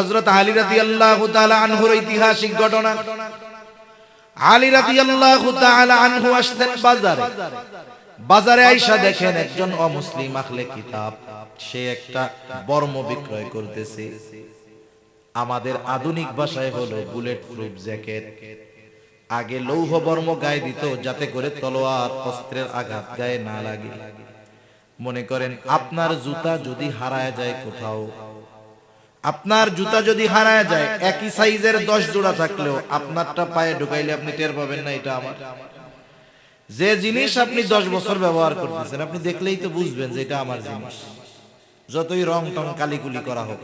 হযরত আলী রাদিয়াল্লাহু তাআলা আনহুর ঐতিহাসিক ঘটনা। আলী রাদিয়াল্লাহু তাআলা আনহু আসছেন বাজারে। বাজারে আইসা দেখেন একজন অমুসলিম আহলে কিতাব সে একটা বর্ম বিক্রয় করতেছে। আমাদের আধুনিক ভাষায় হলো বুলেট প্রুফ জ্যাকেট। আগে লৌহ বর্ম গায়ে দিত যাতে করে তলোয়ার অস্ত্রের আঘাত গায়ে না লাগে। মনে করেন আপনার জুতা যদি হারায় যায় কোথাও, আপনার জুতা যদি হারায় যায়, একই সাইজের 10 জোড়া থাকলেও আপনারটা পায়ে ঢুকাইলে আপনি টের পাবেন না এটা আমার। যে জিনিস আপনি 10 বছর ব্যবহার করতেছেন আপনি দেখলেই তো বুঝবেন যে এটা আমার জিনিস, যতই রং টং কালিকুলি করা হোক।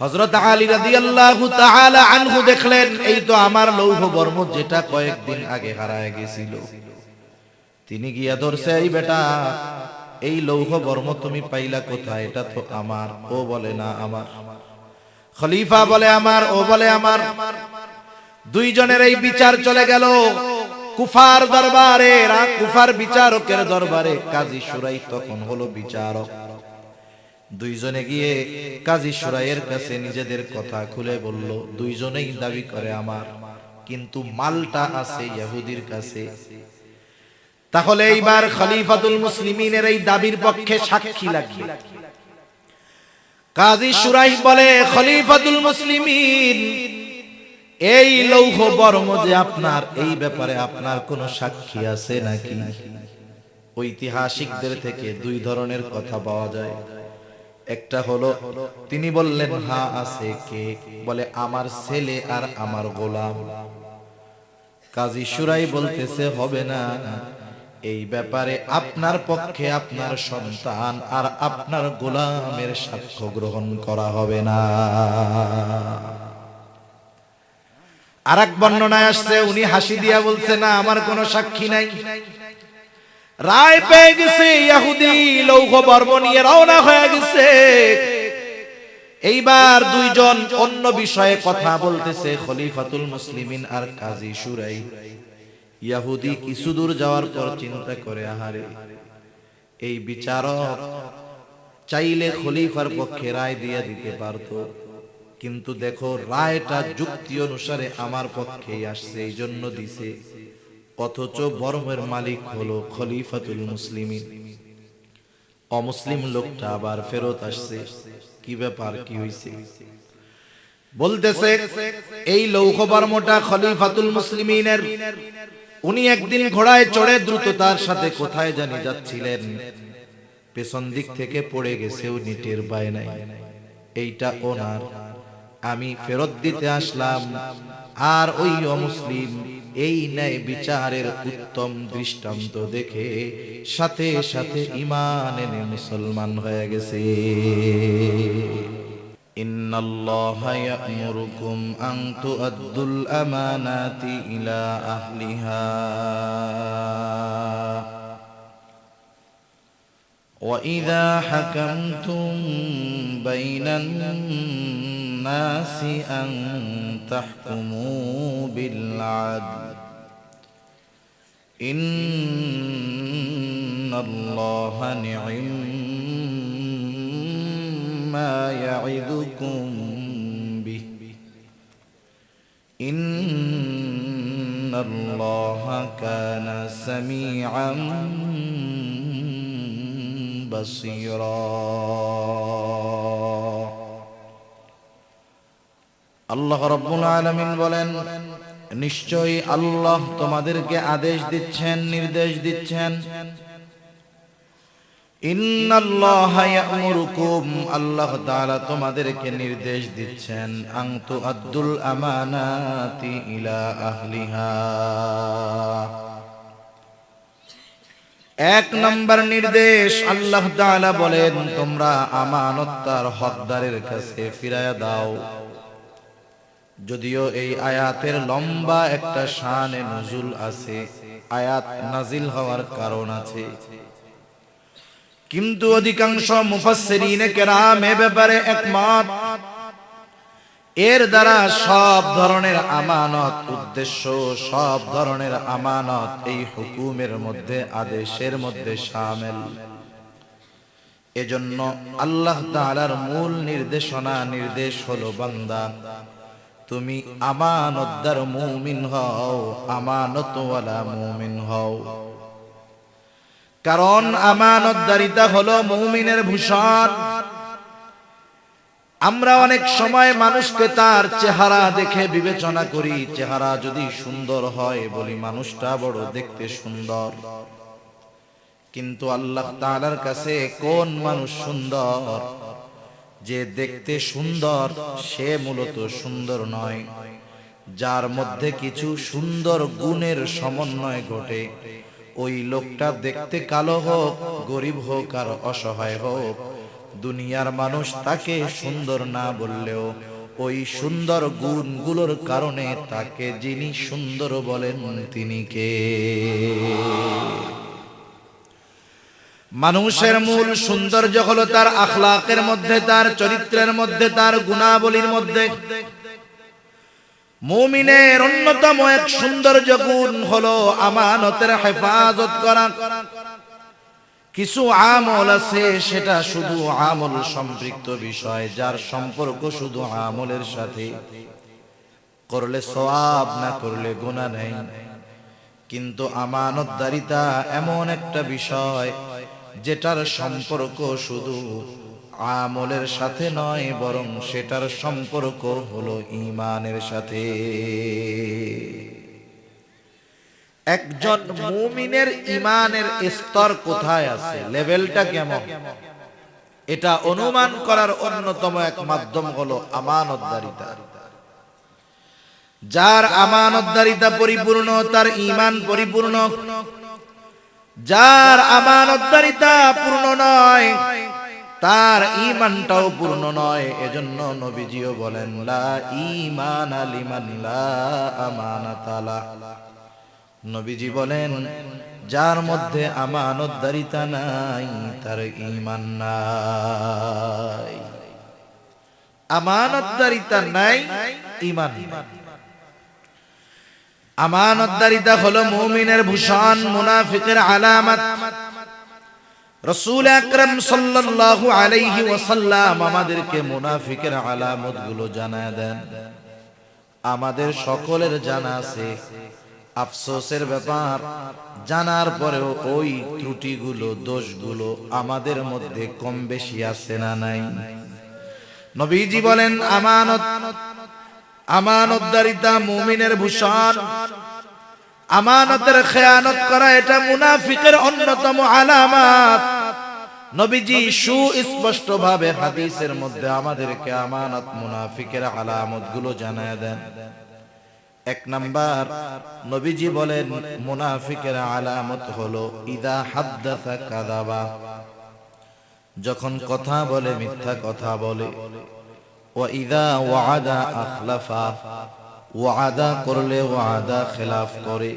হযরত আলী রাদিয়াল্লাহু তাআলা আনহু দেখলেন এই তো আমার লৌহ বর্ম যেটা কয়েকদিন আগে হারায় গিয়েছিল। তিনি গিয়া ধরছে, এই বেটা এই লৌহ বর্ম তুমি পাইলা কোথায়? এটা তো আমার। ও বলে না আমার। খলিফা বলে আমার, ও বলে আমার। দুইজনের এই বিচার চলে গেল কুফার দরবারে, কুফার বিচারকের দরবারে। কাজী শুরাই তখন হলো বিচারক। দুইজনে গিয়ে কাজী শুরাইয়ের কাছে নিজেদের কথা খুলে বলল। দুইজনেই দাবি করে আমার, কিন্তু মালটা আছে ইহুদির কাছে। তাহলে এইবার খলিফাতুল মুসলিমিনের এই দাবির পক্ষে সাক্ষী লাগবে। কাজী শুরাই বলে, খলিফাতুল মুসলিমিন এই লৌহ বর্ম যে আপনার, এই ব্যাপারে আপনার কোনো সাক্ষী আছে নাকি? ঐতিহাসিকদের থেকে দুই ধরনের কথা পাওয়া যায়। একটা হলো তিনি বললেন হ্যাঁ আছে। কে? বলে আমার ছেলে আর আমার গোলাম। কাজী শুরাই বলতেছে হবে না, এই ব্যাপারে আপনার পক্ষে আপনার সন্তান আর আপনার গোলামের সাক্ষ্য গ্রহণ করা হবে না। আরেক বর্ণনায় আসছে উনি হাসি দিয়া বলছে না আমার কোনো সাক্ষী নাই। রায় পেয়ে গেছে, ইহুদি লৌহ বর্ম নিয়ে রওনা হয়ে গেছে। এইবার দুইজন অন্য বিষয়ে কথা বলতেছে, খলিফাতুল মুসলিমিন আর কাজী শুরাই। ইহুদি কিছু দূর যাওয়ার পর চিন্তা করে, আহারে এই বিচারক চাইলে খলিফার পক্ষে রায় দিয়ে দিতে পারত, কিন্তু দেখো রায়টা যুক্তি অনুসারে আমার পক্ষেই আসছে, এই জন্য দিছে। অথচ বর্মের মালিক হলো খলিফাতুল মুসলিমিন। অমুসলিম লোকটা আবার ফেরত আসছে। কি ব্যাপার, কি হইছে? বলতেছে এই লৌহ বর্মটা খলিফাতুল মুসলিমিনের। উনি একদিন ঘোড়ায় চড়ে দ্রুততার সাথে কোথায় জানি যাচ্ছিলেন, পেছন দিক থেকে পড়ে গেছে, উনি টের পায় নাই। এইটা ওনার, আমি ফেরত দিতে আসলাম। আর ওই অমুসলিম এই ন্যায় বিচারের উত্তম দৃষ্টান্ত দেখে সাথে সাথে ঈমান এনে মুসলমান হয়ে গেছে। ইন্নাল্লাহা ইয়া'মুরুকুম আন তু'আদ্দুল আমানাতি ইলা আহলিহা ওয়া ইযা হাকামতুম বাইনান নাসি আন তাহকুমু বিল আদল ইন্নাল্লাহা নি'ম্মা ইয়া'iদুকুম বিহি ইন্নাল্লাহা কানা সামিআন বাসীরা। আল্লাহ রাব্বুল আলামিন বলেন, নিশ্চয়ই আল্লাহ তোমাদেরকে আদেশ দিচ্ছেন, নির্দেশ দিচ্ছেন। ইন্নাল্লাহা ইয়া'মুরুকুম, আল্লাহ তাআলা তোমাদেরকে নির্দেশ দিচ্ছেন, আন তু'আদ্দুল আমানাতি ইলা আহলিহা। এক নম্বর নির্দেশ, আল্লাহ তাআলা বলেন তোমরা আমানত তার হকদারের কাছে ফিরায়া দাও। যদিও এই আয়াতের লম্বা একটা শানে নুজুল আছে, আয়াত নাজিল হওয়ার কারণ আছে, কিন্তু অধিকাংশ মুফাসসিরিনে কেরাম এ ব্যাপারে একমত। এর দ্বারা সব ধরনের আমানত, উদ্দেশ্য সব ধরনের আমানত এই হুকুমের মধ্যে, আদেশের মধ্যে শামিল। এজন্য আল্লাহ তাআলার মূল নির্দেশ হলো বান্দা তুমি আমানতদার মুমিন হও, আমানতওয়ালা মুমিন হও। কারণ আমানতদারিতা হলো মুমিনের ভূষণ। আমরা অনেক সময় মানুষকে তার চেহারা দেখে বিবেচনা করি, চেহারা যদি সুন্দর হয় বলি মানুষটা বড় দেখতে সুন্দর। কিন্তু আল্লাহ তাআলার কাছে কোন মানুষ সুন্দর? যে দেখতে সুন্দর সে মূলত সুন্দর নয়, যার মধ্যে কিছু সুন্দর গুণের সমন্বয় ঘটে ওই লোকটা দেখতে কালো হোক, গরিব হোক আর অসহায় হোক, দুনিয়ার মানুষ তাকে সুন্দর না বললেও ওই সুন্দর গুণগুলোর কারণে তাকে যিনি সুন্দর বলেন তিনি কে? মানুষের মূল সৌন্দর্য হলো তার আখলাকের মধ্যে, তার চরিত্রের মধ্যে, তার গুণাবলীর মধ্যে। মুমিনের অন্যতম এক সৌন্দর্য গুণ হলো আমানতের হেফাজত করা। কিছু আমল আছে সেটা শুধু আমল সম্পৃক্ত বিষয়, যার সম্পর্ক শুধু আমলের সাথে, করলে সওয়াব না করলে গুনাহ নেই। কিন্তু আমানতদারিতা এমন একটা বিষয় যেটার সম্পর্ক শুধু আমলের সাথে নয়, বরং সেটার সম্পর্ক হলো ঈমানের সাথে। একজন মুমিনের ঈমানের স্তর কোথায় আছে, লেভেলটা কেমন, এটা অনুমান করার অন্যতম এক মাধ্যম হলো আমানতদারিতা। যার আমানতদারিতা পরিপূর্ণ তার ঈমান পরিপূর্ণ, যার আমানতদারিতা পূর্ণ নয় তার ঈমানটাও পূর্ণ নয়। এজন্য নবীজিও বলেন লা ঈমানা লিমান লা আমানাতা লা। নবীজি বলেন যার মধ্যে আমানতদারিতা নাই তার ঈমান নাই। আমানতদারিতা নাই, ঈমান নাই। আমানতদারিতা হলো মুমিনের ভূষণ, মুনাফিকের আলামত। রাসূল আকরাম সাল্লাল্লাহু আলাইহি ওয়াসাল্লাম আমাদেরকে মুনাফিকের আলামতগুলো জানায় দেন। আমাদের সকলের জানা আছে, আফসোসের ব্যাপার জানার পরেও ওই ত্রুটিগুলো, দোষগুলো আমাদের মধ্যে কম বেশি আছে না নাই? নবীজি বলেন আমানতদারিতা মুমিনের ভূষণ। আমানতের খেয়ানত করা এটা মুনাফিকের অন্যতম আলামত। নবীজি সুস্পষ্ট ভাবে হাদিসের মধ্যে আমাদেরকে আমানত মুনাফিকের আলামতগুলো জানায় দেন। এক নাম্বার নবীজি বলেন মুনাফিকের আলামত হলো ইদা হাদ্দাসা কাযাবা, যখন কথা বলে মিথ্যা কথা বলে। ওয়া ইদা ওয়াদা আখলাফা, ওয়াদা করলে ওয়াদা খেলাফ করে।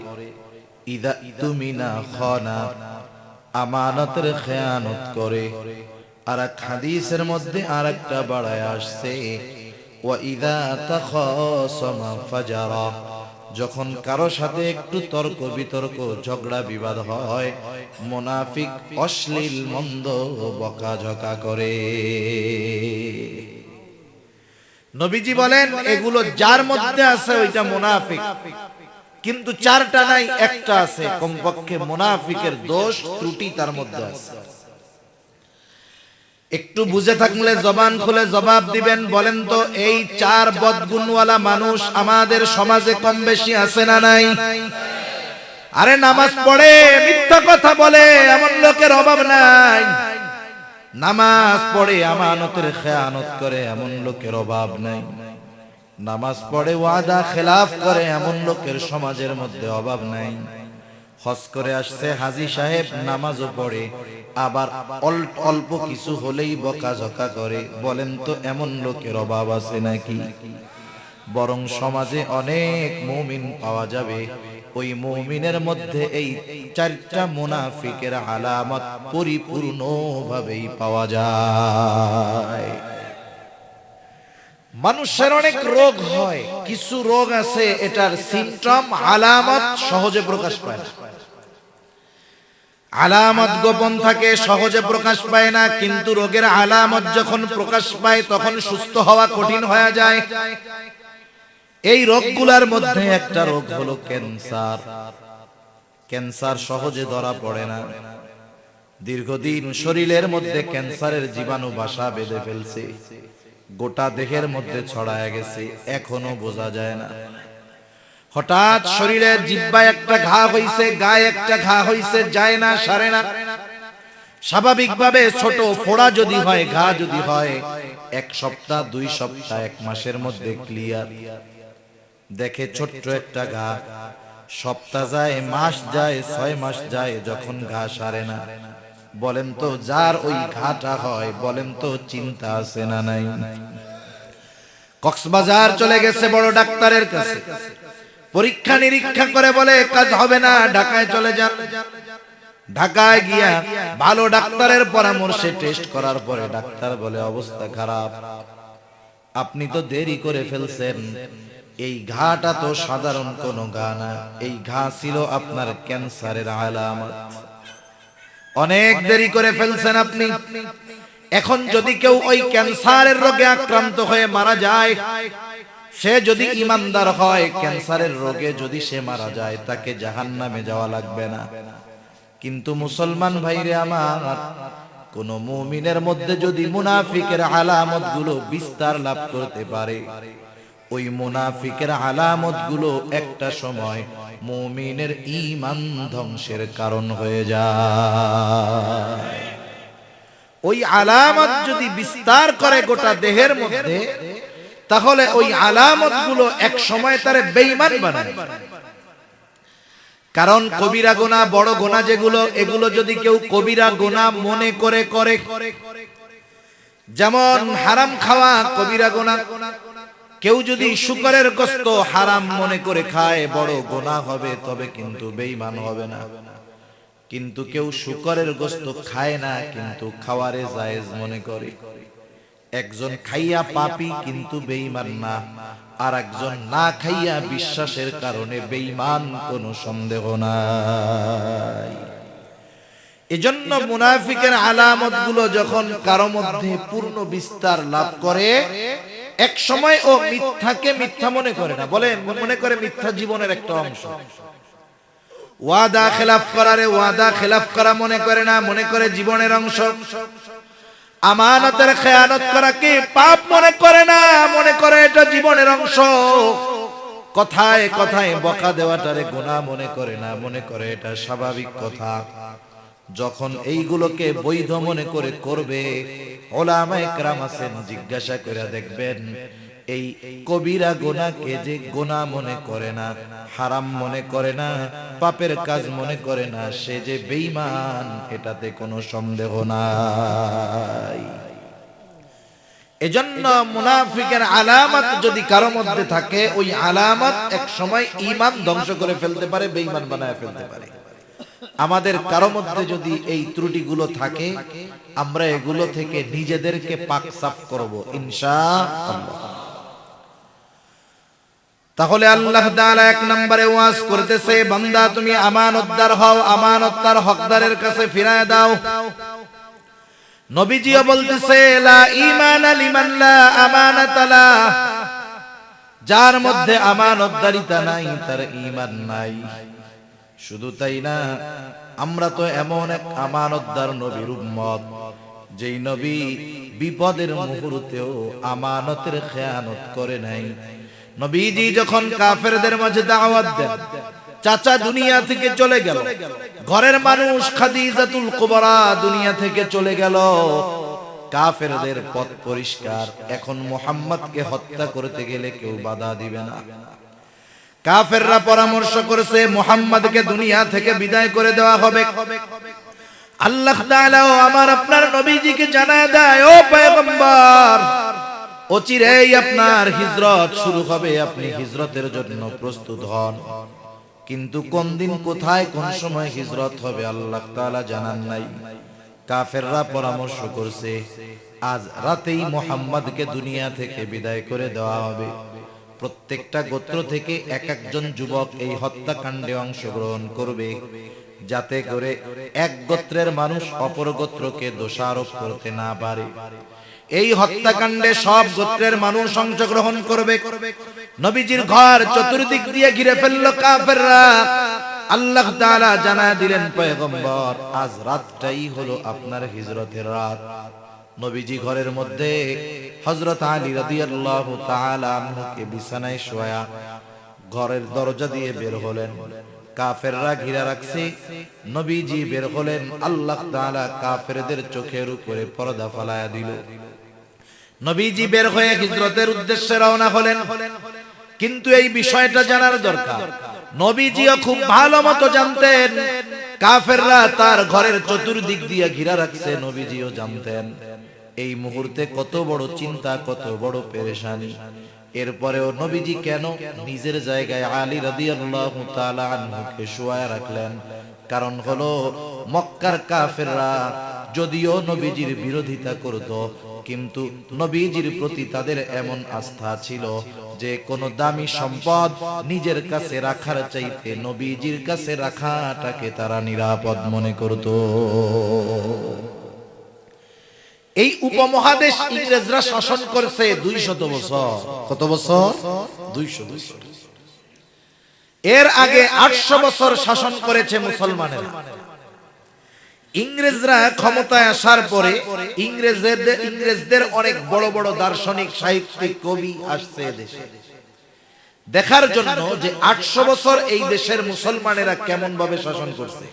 ইদা তুমিনা খানা, আমানতের খেয়ানত করে। আর এক হাদিসের মধ্যে আরেকটা বাড়ায় আসছে ওয়া ইদা তাখাসামা ফাজারা, যখন কারো সাথে একটু তর্ক বিতর্ক, ঝগড়া বিবাদ হয়, মুনাফিক অশ্লীল মন্দ বকাঝকা করে। নবীজি বলেন এগুলো যার মধ্যে আছে ওইটা মুনাফিক। কিন্তু চারটা নাই, একটা আছে। কমপক্ষে মুনাফিকের দোষ ত্রুটি তার মধ্যে আছে। একটু বুঝে থাকলে জবান খুলে জবাব দিবেন। বলেন তো এই চার বদগুণওয়ালা মানুষ আমাদের সমাজে কম বেশি আছে না নাই? আরে নামাজ পড়ে মিথ্যা কথা বলে এমন লোকের অভাব নাই। নামাজ পড়ে আমানতের খেয়ানত করে এমন লোকের অভাব নাই। নামাজ পড়ে ওয়াদা খেলাফ করে এমন লোকের সমাজের মধ্যে অভাব নাই। হজ করে আসছে হাজী সাহেব, নামাজও পড়ে, আবার অল্প কিছু হলেই বকাঝকা করে। বলেন তো এমন লোকের অভাব আছে নাকি? বরং সমাজে অনেক মুমিন পাওয়া যাবে, ওই মুমিনের মধ্যে এই চারটা মুনাফিকের আলামত পরিপূর্ণভাবেই পাওয়া যায়। মানুষের অনেক রোগ হয়, কিছু রোগ আছে এটার সিমটম আলামত সহজে প্রকাশ পায় না। আলামত গোপন থাকে, সহজে প্রকাশ পায় না, কিন্তু রোগের আলামত যখন প্রকাশ পায় তখন সুস্থ হওয়া কঠিন হয়ে যায়। এই রোগগুলোর মধ্যে একটা রোগ হলো ক্যান্সার। ক্যান্সার সহজে ধরা পড়ে না। দীর্ঘদিন শরীরের মধ্যে ক্যান্সারের জীবাণু বাসা বেঁধে ফেলছে, গোটা দেহের মধ্যে ছড়ায় গেছে, এখনো বোঝা যায় না। হঠাৎ শরীরের জিহ্বায় একটা ঘা হইছে, গায়ে একটা ঘা হইছে, যায় না, সারে না। স্বাভাবিকভাবে ছোট ফোড়া যদি হয়, ঘা যদি হয়, 1 সপ্তাহ 2 সপ্তাহ 1 মাসের মধ্যে ক্লিয়ার। দেখে ছোট্ট একটা ঘা, সপ্তাহ যায়, মাস যায়, 6 মাস যায়, যখন ঘা সারে না, বলেন তো যার ওই ঘাটা হয়, বলেন তো চিন্তা আছে না নাই? কক্সবাজার চলে গেছে বড় ডাক্তারের কাছে, পরীক্ষা নিরীক্ষা করে বলে কাজ হবে না, ঢাকায় চলে যান। ঢাকায় গিয়া ভালো ডাক্তারের পরামর্শে টেস্ট করার পরে ডাক্তার বলে অবস্থা খারাপ, আপনি তো দেরি করে ফেলছেন, এই ঘাটা তো সাধারণ কোনো ঘা না, এই ঘা ছিল আপনার ক্যান্সারের আলামত। অনেক দেরি করে ফেলছেন আপনি। এখন যদি কেউ ওই ক্যান্সারের রোগে আক্রান্ত হয়ে মারা যায়, সে যদি ইমানদার হয়, ক্যান্সারের রোগে যদি সে মারা যায়, তাকে জাহান্নামে যাওয়া লাগবে না। কিন্তু মুসলমান ভাইরে আমার, কোন মুমিনের মধ্যে যদি মুনাফিকের আলামত গুলো বিস্তার লাভ করতে পারে, ওই মুনাফিকের আলামত গুলো একটা সময় মুমিনের ঈমান ধ্বংসের কারণ হয়ে যায়। ওই আলামত যদি বিস্তার করে গোটা দেহের মধ্যে, তাহলে ওই আলামত গুলো এক সময় তারে বেঈমান বানায়। কারণ কবিরা গুনাহ, বড় গুনাহ যেগুলো, এগুলো যদি কেউ কবিরা গুনাহ মনে করে করে, যেমন হারাম খাওয়া কবিরা গুনাহ, কেউ যদি শুকরের গোশত হারাম মনে করে খায়, বড় গুনাহ হবে, তবে কিন্তু বেঈমান হবে না। কিন্তু কেউ শুকরের গোশত খায় না, কিন্তু খাওয়ারে জায়েজ মনে করে। একজন খাইয়া পাপী কিন্তু বেঈমান না, আর একজন না খাইয়া বিশ্বাসের কারণে বেঈমান, কোনো সন্দেহ নাই। এজন্য মুনাফিকের আলামত গুলো যখন কারো মধ্যে পূর্ণ বিস্তার লাভ করে, এক সময় ও মিথ্যাকে মিথ্যা মনে করে না, বলে মনে করে মিথ্যা জীবনের একটা অংশ। ওয়াদা খেলাফ করারে ওয়াদা খেলাফ করা মনে করে না, মনে করে জীবনের অংশ। আমানতের খেয়ানত করাকে পাপ মনে করে না, মনে করে এটা জীবনের অংশ। কথায় কথায় বকা দেওয়াটারে গুনাহ মনে করে না, মনে করে এটা স্বাভাবিক কথা। যখন এইগুলোকে বৈধ মনে করে করবে, উলামায়ে কেরাম আছেন, জিজ্ঞাসা করে দেখবেন, এই কবিরা গুনাহকে যে গুনাহ মনে করে না, হারাম মনে করে না, পাপের কাজ মনে করে না, সে যে বেঈমান, এটাতে কোনো সন্দেহ নাই। এজন্য মুনাফিকের আলামত যদি কারো মধ্যে থাকে, ওই আলামত এক সময় ঈমান ধ্বংস করে ফেলতে পারে, বেঈমান বানায় ফেলতে পারে। আমাদের কারো মধ্যে যদি এই ত্রুটিগুলো থাকে, আমরা এগুলো থেকে নিজেদেরকে পাক সাফ করব ইনশাআল্লাহ। তাহলে আল্লাহ তাআলা 1 নম্বরে ওয়াজ করতেছে, বান্দা তুমি আমানতদার হও, আমানত তার হকদারের কাছে ফিরায় দাও। নবীজিও বলতেছে, লা ঈমানা লিমান লা আমানাতা লা, যার মধ্যে আমানতদারিতা নাই তার ঈমান নাই। শুধু তাই না, আমরা তো এমন এক আমানতদার নবীর উম্মত, যেই নবী বিপদের মুহূর্তেও আমানতের খেয়ানত করে নাই। নবীজি যখন কাফেরদের মাঝে দাওয়াত দেন, চাচা দুনিয়া থেকে চলে গেল, ঘরের মানুষ খাদিজাতুল কুবরা দুনিয়া থেকে চলে গেল, কাফেরদের পথ পরিষ্কার। এখন মুহাম্মদকে হত্যা করতে গেলে কেউ বাধা দিবে না। কাফেররা পরামর্শ করেছে মুহাম্মদকে দুনিয়া থেকে বিদায় করে দেওয়া হবে। আল্লাহ তাআলা আমার আপনার নবীজিকে জানায় দেয়, ও পয়গম্বর, অচিরেই আপনার হিজরত শুরু হবে, আপনি হিজরতের জন্য প্রস্তুত হন। কিন্তু কোন দিন, কোথায়, কোন সময় হিজরত হবে আল্লাহ তাআলা জানান নাই। কাফেররা পরামর্শ করছে আজ রাতেই মুহাম্মদকে দুনিয়া থেকে বিদায় করে দেওয়া হবে। প্রত্যেকটা গোত্র থেকে এক একজন যুবক এই হত্যাকাণ্ডে অংশগ্রহণ করবে, যাতে করে এক গোত্রের মানুষ অপর গোত্রকে দোষারোপ করতে না পারে। এই হত্যাকাণ্ডে সব গোত্রের মানুষ অংশগ্রহণ করবে। নবীজির ঘর চতুর্দিক দিয়ে ঘিরে ফেললো কাফেররা। আল্লাহ তাআলা জানায় দিলেন, পয়গম্বর, আজ রাতটাই হলো আপনার হিজরতের রাত। নবীজি ঘরের মধ্যে হযরত আলী রাদিয়াল্লাহু তাআলা আনহুকে বিছানায় শোয়া ঘরের দরজা দিয়ে বের হলেন। কাফেররা ঘিরে রাখছে, নবীজি বের হলেন। আল্লাহ তাআলা কাফেরদের চোখের উপরে পর্দা ফালায়া দিল। নবীজি বের হয়ে হিজরতের উদ্দেশ্যে রওনা হলেন। কিন্তু এই বিষয়টা জানার দরকার, নবীজিও খুব ভালো মতো জানতেন কাফেররা তার ঘরের চতুর্দিক দিয়ে ঘিরা রাখছে। নবীজিও জানতেন এই মুহূর্তে কত বড় চিন্তা, কত বড় পেরেশানি। এরপরেও নবীজি কেন নিজের জায়গায় আলী রাদিয়াল্লাহু তাআলা আনহুকে শোয়ায় রাখলেন? কারণ হলো, মক্কার কাফেররা যদিও নবীজির বিরোধিতা করত, কিন্তু নবীজির প্রতি তাদের এমন আস্থা ছিল যে কোন দামি সম্পদ নিজের কাছে রাখার চাইতে নবীজির কাছে রাখাটাকে তারা নিরাপদ মনে করত। এই উপমহাদেশ ইংরেজরা শাসন করছে 200 বছর। কত বছর? 200। এর আগে 800 বছর শাসন করেছে মুসলমানেরা। ইংরেজরা ক্ষমতায় আসার পরে ইংরেজদের অনেক বড় বড় দার্শনিক, সাহিত্যিক, কবি আসছে দেশে দেখার জন্য যে 800 বছর এই দেশের মুসলমানেরা কেমন ভাবে শাসন করছে,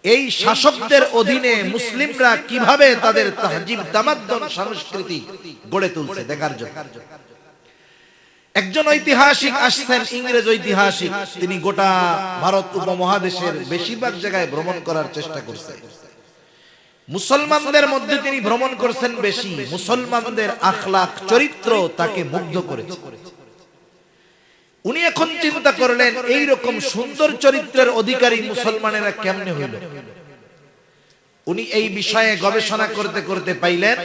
এই শাসকদের অধীনে মুসলিমরা কিভাবে তাদের তাহজিব, তামাদ্দুন, সংস্কৃতি গড়ে তুলছে দেখার জন্য। একজন ঐতিহাসিক আসছেন, ইংরেজ ঐতিহাসিক। তিনি গোটা ভারত উপমহাদেশের বেশিরভাগ জায়গায় ভ্রমণ করার চেষ্টা করছেন। মুসলমানদের মধ্যে তিনি ভ্রমণ করছেন বেশি। মুসলমানদের আখলাক, চরিত্র তাকে মুগ্ধ করেছে। উনি এখন চিন্তা করলেন, এই রকম সুন্দর চরিত্রের অধিকারী মুসলমানেরা কেমনে হইল। উনি এই বিষয়ে গবেষণা করতে করতে পাইলেন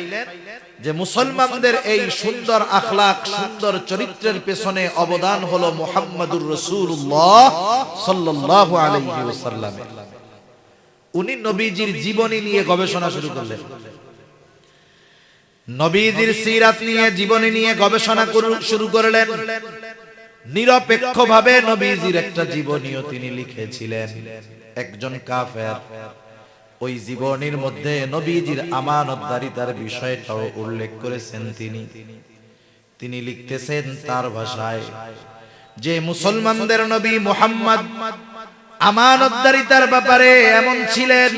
যে মুসলমানদের এই সুন্দর আখলাক, সুন্দর চরিত্রের পেছনে অবদান হলো মুহাম্মাদুর রাসূলুল্লাহ সাল্লাল্লাহু আলাইহি ওয়াসাল্লাম। উনি নবীজির জীবনী নিয়ে গবেষণা শুরু করলেন। নবীজির সিরাত নিয়ে, জীবনী নিয়ে গবেষণা শুরু করলেন। নিরপেক্ষভাবে নবীজির একটা জীবনীও তিনি লিখেছিলেন। একজন কাফের ওই জীবনীর মধ্যে নবীজির আমানতদারিতার বিষয়টাও উল্লেখ করেছেন। তিনি লিখতেছেন তার ভাষায় যে মুসলমানদের নবী মুহাম্মদ আমানতদারিতার ব্যাপারে এমন ছিলেন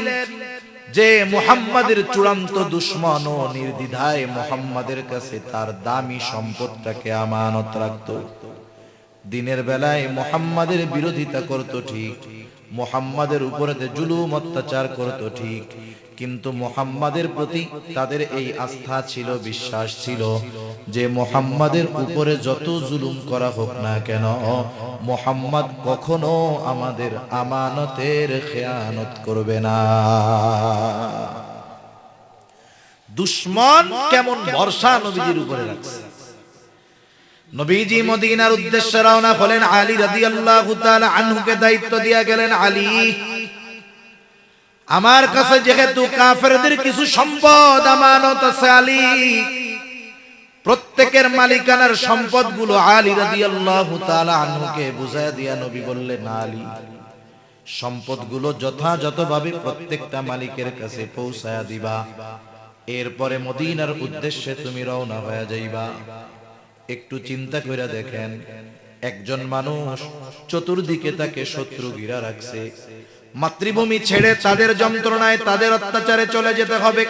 যে মুহাম্মাদের চূড়ান্ত দুশমন ও নির্দ্বিধায় মুহাম্মাদের কাছে তার দামি সম্পদটাকে আমানত রাখত। দিনের বেলায় মুহাম্মাদের বিরোধিতা করত ঠিক, মুহাম্মাদের উপরে জুলুম অত্যাচার করত ঠিক, কিন্তু মুহাম্মাদের প্রতি তাদের এই আস্থা ছিল, বিশ্বাস ছিল যে মুহাম্মাদের উপরে যত জুলুম করা হোক না কেন, মুহাম্মাদ কখনো আমাদের আমানতের খেয়ানত করবে না। দুশমন কেমন ভরসা নবীজির উপরে রাখছে। নবীজি মদিনার উদ্দেশ্যে রওনা হলেন। আলী রাদিয়াল্লাহু তাআলা আনহুকে দায়িত্ব দিয়া গেলেন, আলী, আমার কাছে যেহেতু কাফেরদের কিছু সম্পদ আমানত আছে, আলী, প্রত্যেকের মালিকানার সম্পদগুলো আলী রাদিয়াল্লাহু তাআলা আনহুকে বুঝায়া দিয়া নবী বললেন, আলী, সম্পদগুলো যথাযথভাবে প্রত্যেকটা মালিকের কাছে পৌঁছায়া দিবা। এরপরে মদিনার উদ্দেশ্যে তুমি রওনা হয়ে যাইবা। একটু চিন্তা করে দেখেন, একজন মানুষ চতুর্দিকে তাকে শত্রু ঘিরা রাখছে, মাতৃভূমি ছেড়ে তাদের যন্ত্রণায়, তাদের অত্যাচারে চলে যেতে হবে,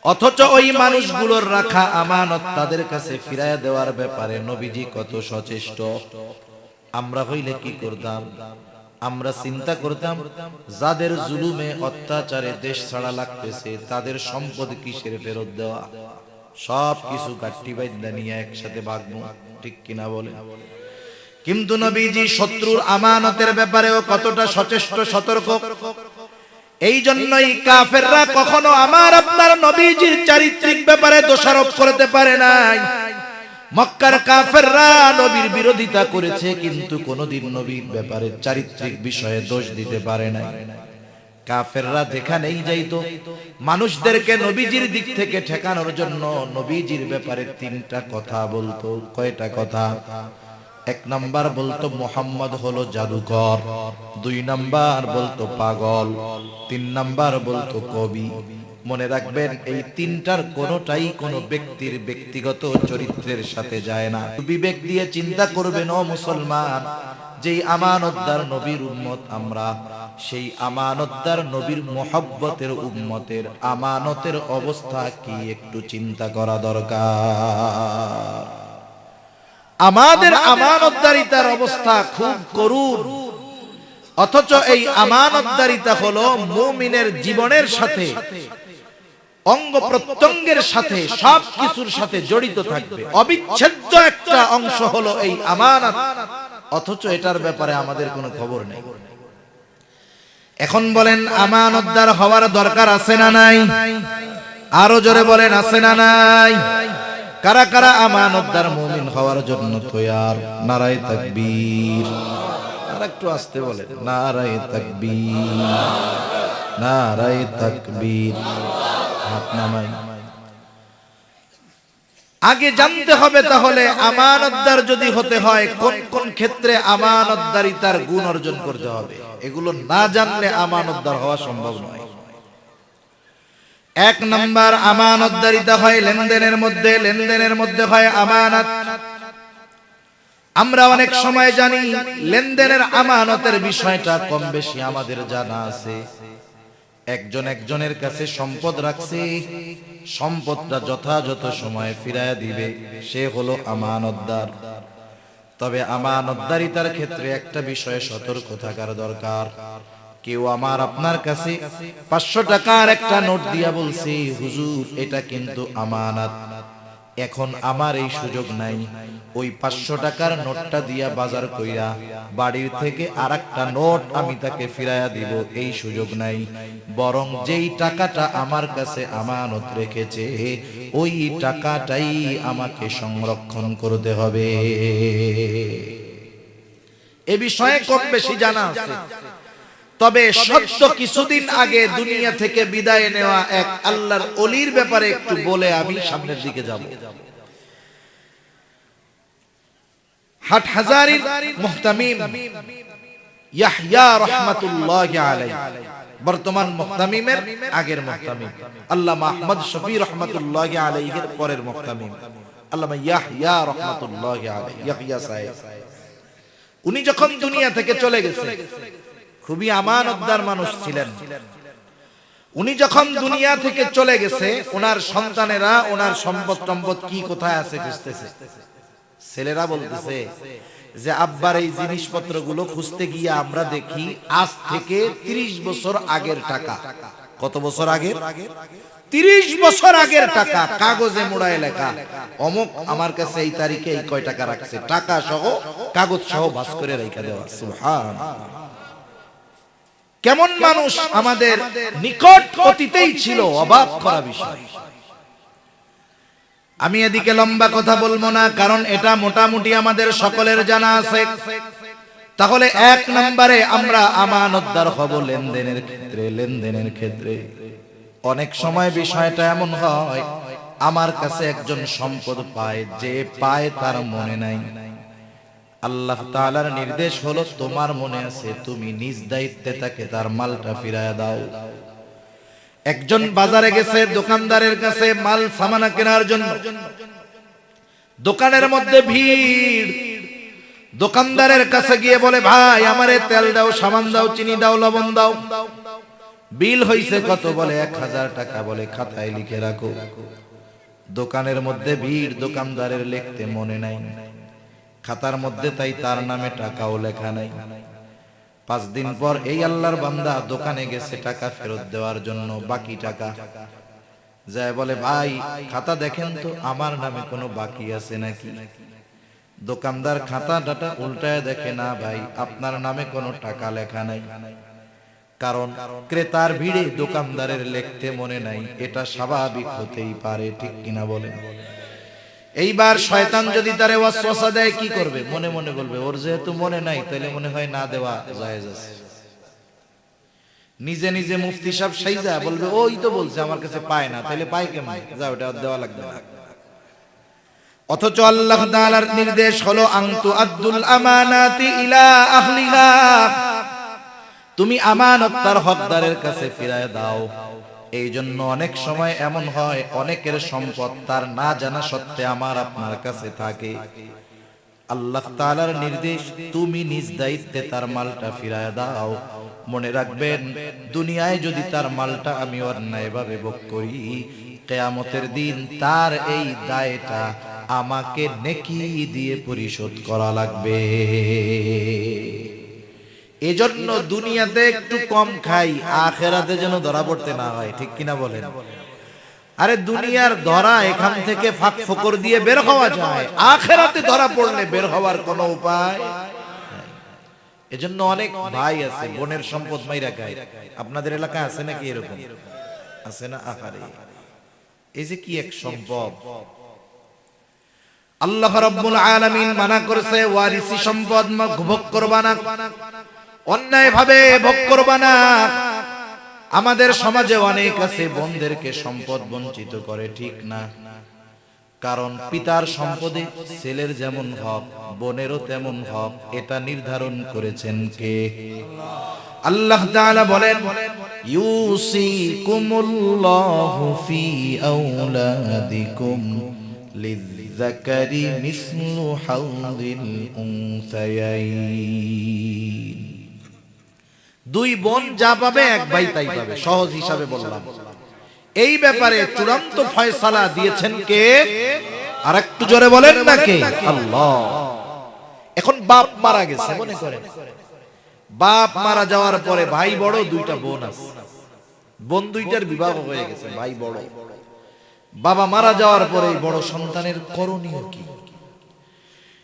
অথচ ওই মানুষগুলোর রাখা আমানত তাদের কাছে ফিরায় দেওয়ার ব্যাপারে নবীজি কত সচেষ্ট। আমরা হইলে কি করতাম? আমরা চিন্তা করতাম যাদের জুলুমে, অত্যাচারে দেশ ছাড়া লাগতেছে তাদের সম্পদ কিসের ফেরত দেওয়া, সব কিছু গাঠি বাইন্দা নিয়ে একসাথে ভাগবো, ঠিক কিনা বলে? কিন্তু নবীজি শত্রুর আমানতের ব্যাপারেও কতটা সচেষ্ট, সতর্ক। এই জন্যই কাফেররা কখনো আমার আপনার নবীজির চারিত্রিক ব্যাপারে দোষারোপ করতে পারে নাই। মক্কার কাফেররা নবীর বিরোধিতা করেছে, কিন্তু কোনোদিন নবীর ব্যাপারে চারিত্রিক বিষয়ে দোষ দিতে পারে নাই। কাফেররা যেখানেই যাইতো মানুষদেরকে নবীজির দিক থেকে ঠেকানোর জন্য নবীজির ব্যাপারে তিনটা কথা বলতো। কয়টা কথা? এক নাম্বার বলতো মুহাম্মদ হলো জাদুকর, দুই নাম্বার বলতো পাগল, তিন নাম্বার বলতো কবি। মনে রাখবেন, এই তিনটার কোনোটাই কোনো ব্যক্তির ব্যক্তিগত চরিত্রের সাথে যায় না। বিবেক দিয়ে চিন্তা করবেন ও মুসলমান, যেই আমানতদার নবীর উম্মত আমরা, সেই আমানতদার নবীর মুহাব্বতের উম্মতের আমানতের অবস্থা কি একটু চিন্তা করা দরকার। আমাদের আমানতদারিতার অবস্থা খুব করুণ, অথচ এই আমানতদারিতা হলো মুমিনের জীবনের সাথে, অঙ্গ প্রত্যঙ্গের সাথে, সব কিছুর সাথে জড়িত থাকবে। অবিচ্ছেদ্য একটা অংশ হলো এই আমানত, অথচ এটার ব্যাপারে আমাদের কোনো খবর নেই। এখন বলেন, আমানতদার হওয়ার দরকার আছে না নাই? আরো জোরে বলেন, আছে না নাই? কারা কারা আমানতদার মুমিন হওয়ার জন্য তৈয়ার? নারায়ে তাকবীর। আর একটু আস্তে বলেন, নারায়ে তাকবীর, নারায়ে তাকবীর। হাত নামাই। আগে জানতে হবে তাহলে আমানতদার যদি হতে হয় কোন কোন ক্ষেত্রে আমানতদারিতার গুণ অর্জন করতে হবে। এগুলো না জানলে আমানতদার হওয়া সম্ভব নয়। এক নাম্বার, আমানতদারিতা হয় লেনদেনের মধ্যে, লেনদেনের মধ্যে হয় আমানত। আমরা অনেক সময় জানি লেনদেনের আমানতের বিষয়টা কম বেশি আমাদের জানা আছে। একজন একজনের কাছে সম্পদ রাখছে, সম্পদটা যথাযথ সময়ে ফিরায়া দিবে, সে হলো আমানতদার। তবে আমানতদারিতার ক্ষেত্রে একটা বিষয়ে সতর্ক থাকার দরকার। কেউ আমার আপনার কাছে 500 টাকার একটা নোট দিয়া বলছে, হুজুর এটা কিন্তু আমানত। এখন আমার এই সুযোগ নাই ওই 500 টাকার নোটটা দিয়া বাজার কইরা বাড়ির থেকে আরেকটা নোট আমি তাকে ফিরাইয়া দিব, এই সুযোগ নাই। বরং যেই টাকাটা আমার কাছে আমানত রেখেছে ওই টাকাটাই আমাকে সংরক্ষণ করতে হবে। এ বিষয়ে কম বেশি জানা আছে। তবে সত্য কিছুদিন আগে দুনিয়া থেকে বিদায় নেওয়া এক আল্লাহর ওলির ব্যাপারে একটু বলে আমি সামনের দিকে যাব। হাটহাজারীর মুহতামিম ইয়াহইয়া রাহমাতুল্লাহি আলাইহি, বর্তমান মুহতামিমের আগের মুহতামিম আল্লামা আহমদ শফি রাহমাতুল্লাহি আলাইহির পরের মুহতামিম আল্লামা ইয়াহইয়া রাহমাতুল্লাহি আলাইহি, ইয়াহইয়া সাহেব। উনি যখন দুনিয়া থেকে চলে গেছে, খুবই আমানতদার মানুষ ছিলেন। উনি যখন দুনিয়া থেকে চলে গেছে, ওনার সন্তানেরা ওনার সম্পদ সম্পদ কি কোথায় আছে খুঁজতেছে। ছেলেরা বলতেছে যে আব্বার এই জিনিসপত্রগুলো খুঁজতে গিয়ে আমরা দেখি আজ থেকে 30 বছর আগের টাকা। কত বছর আগের? 30 বছর আগের টাকা, কাগজে মোড়ায় লেখা অমুক আমার কাছে এই তারিখে এই কয় টাকা রাখছে, টাকা সহ কাগজ সহ ভাঁজ করে রেখে দেওয়া। সুবহানাল্লাহ। কেমন মানুষ আমাদের নিকট অতীতেই ছিল, অবাক করা বিষয়। আমি এদিকে লম্বা কথা বলবো না, কারণ এটা মোটামুটি আমাদের সকলের জানা আছে। তাহলে এক নম্বরে আমরা আমানতদার হব লেনদেনের ক্ষেত্রে। লেনদেনের ক্ষেত্রে অনেক সময় বিষয়টা এমন হয়, আমার কাছে একজন সম্পদ পায়, যে পায় তার মনে নাই। আল্লাহ তাআলার নির্দেশ হলো তোমার মনে আছে, তুমি নিজ দায়িত্বে তাকে তার মালটা ফিরায়া দাও। একজন বাজারে গেছে দোকানদারের কাছে মাল সামানা কেনার জন্য, দোকানের মধ্যে ভিড়। দোকানদারের কাছে গিয়ে বলে, ভাই আমারে তেল দাও, সাবান দাও, চিনি দাও, লবণ দাও। বিল হইছে কত? বলে 1000 টাকা। বলে খাতায় লিখে রাখো। দোকানের মধ্যে ভিড়, দোকানদারের লিখতে মনে নাই, খাতার মধ্যে তাই তার নামে টাকাও লেখা নাই। 5 দিন পর এই আল্লাহর বান্দা দোকানে গেছে টাকা ফেরত দেওয়ার জন্য, বাকি টাকা। যায় বলে, ভাই খাতা দেখেন তো আমার নামে কোনো বাকি আছে নাকি। দোকানদার খাতা ডাটা উল্টায় দেখে, না ভাই আপনার নামে কোনো টাকা লেখা নাই। কারণ ক্রেতার ভিড়ে দোকানদারের লিখতে মনে নাই, এটা স্বাভাবিক হতেই পারে, ঠিক কিনা বলেন? এইবার শয়তান যদি তারে ওয়াসওয়াসা দেয় কি করবে? মনে মনে বলবে ওর যেহেতু মনে নাই তাহলে মনে হয় না দেওয়া জায়েজ আছে। নিজে নিজে মুফতি সাহেব সাইজা বলবে ওই তো বলছে আমার কাছে পায় না, তাহলে পায় কেমন? যা ওটা দেওয়া লাগবে না। অথচ আল্লাহ তাআলার নির্দেশ হলো আনতু আদ্দুল আমানাতি ইলা আহলিহা, তুমি আমানত তার হকদারের কাছে ফিরায় দাও। এই জন্য অনেক সময় এমন হয় অনেকের সম্পদ তার না জানা সত্ত্বে আমার আপনার কাছে থাকে। আল্লাহ তাআলার নির্দেশ তুমি নিজ দায়িত্বে তার মালটা ফিরায় দাও। মনে রাখবেন দুনিয়ায় যদি তার মালটা আমি অন্যায়ভাবে ভোগ করি, কিয়ামতের দিন তার এই দায়টা আমাকে নেকি দিয়ে পরিশোধ করা লাগবে। এজন্য দুনিয়াতে একটু কম খাই, আখিরাতে যেন ধরা পড়তে না হয়। ঠিক কিনা বলেন? আরে দুনিয়ার ধরা এখান থেকে ফাঁক ফোকর দিয়ে বের হওয়া যায়, আখিরাতে ধরা পড়লে বের হওয়ার কোনো উপায় নাই। এজন্য অনেক ভাই আছে বোনের সম্পদ মাইরা খায়। আপনাদের এলাকায় আছে নাকি এরকম? আছে না? আহারে এই যে কি এক সম্পদ! আল্লাহ রাব্বুল আলামিন মানা করেছে ওয়ারিসি সম্পদ ভোগ করবা না, অন্যায় ভাবে ভোগ করবা না। আমাদের সমাজে অনেক আছে বোনদেরকে সম্পদ বঞ্চিত করে, ঠিক না? কারণ পিতার সম্পদে ছেলের যেমন হক বোনেরও তেমন হক, এটা নির্ধারণ করেছেন কে? আল্লাহ তাআলা বলেন ইউসিকুমুল্লাহু ফি আওলাদিকুম লিযযাকারি মিসলু হাযিল উনসায়াইন। দুই বোন যা পাবে এক ভাই তাই পাবে, সহজ হিসাবে বললাম। এই ব্যাপারে চূড়ান্ত ফয়সালা দিয়েছেন কে? আর একটু জোরে বলেন না কে? আল্লাহ। এখন বাপ মারা গেছে, মনে করেন বাপ মারা যাওয়ার পরে ভাই বড়, দুইটা বোন আছে, বোন দুইটার বিবাহ হয়ে গেছে, ভাই বড়। বাবা মারা যাওয়ার পরে বড় সন্তানের করণীয় কি?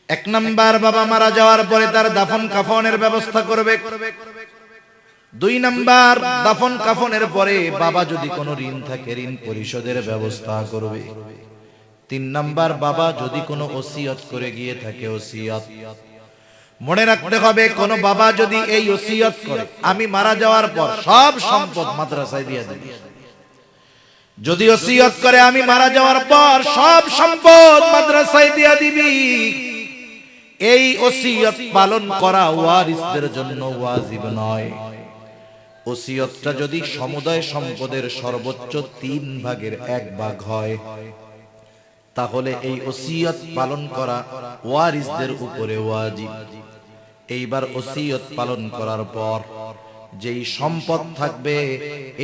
এক নাম্বার, বাবা মারা যাওয়ার পরে তার দাফন কাফনের ব্যবস্থা করবে। দুই নাম্বার, দাফন কাফনের পরে বাবা যদি কোনো ঋণ থাকে ঋণ পরিশোধের ব্যবস্থা করবে। তিন নাম্বার, বাবা যদি কোনো ওসিয়ত করে গিয়ে থাকে ওসিয়ত। মনে রাখতে হবে কোন বাবা যদি এই ওসিয়ত করে আমি মারা যাওয়ার পর সব সম্পদ মাদ্রাসায় দিয়ে দেব, যদি ওসিয়ত করে আমি মারা যাওয়ার পর সব সম্পদ মাদ্রাসায় দিয়ে দিবি, এই ওসিয়ত পালন করা ওয়ারিসদের জন্য ওয়াজিব নয়। ওসিয়তটা যদি সমুদায় সম্পদের সর্বোচ্চ 3 ভাগের 1 ভাগ হয়, তাহলে এই ওসিয়ত পালন করা ওয়ারিসদের উপরে ওয়াজিব। এইবার ওসিয়ত পালন করার পর যেই সম্পদ থাকবে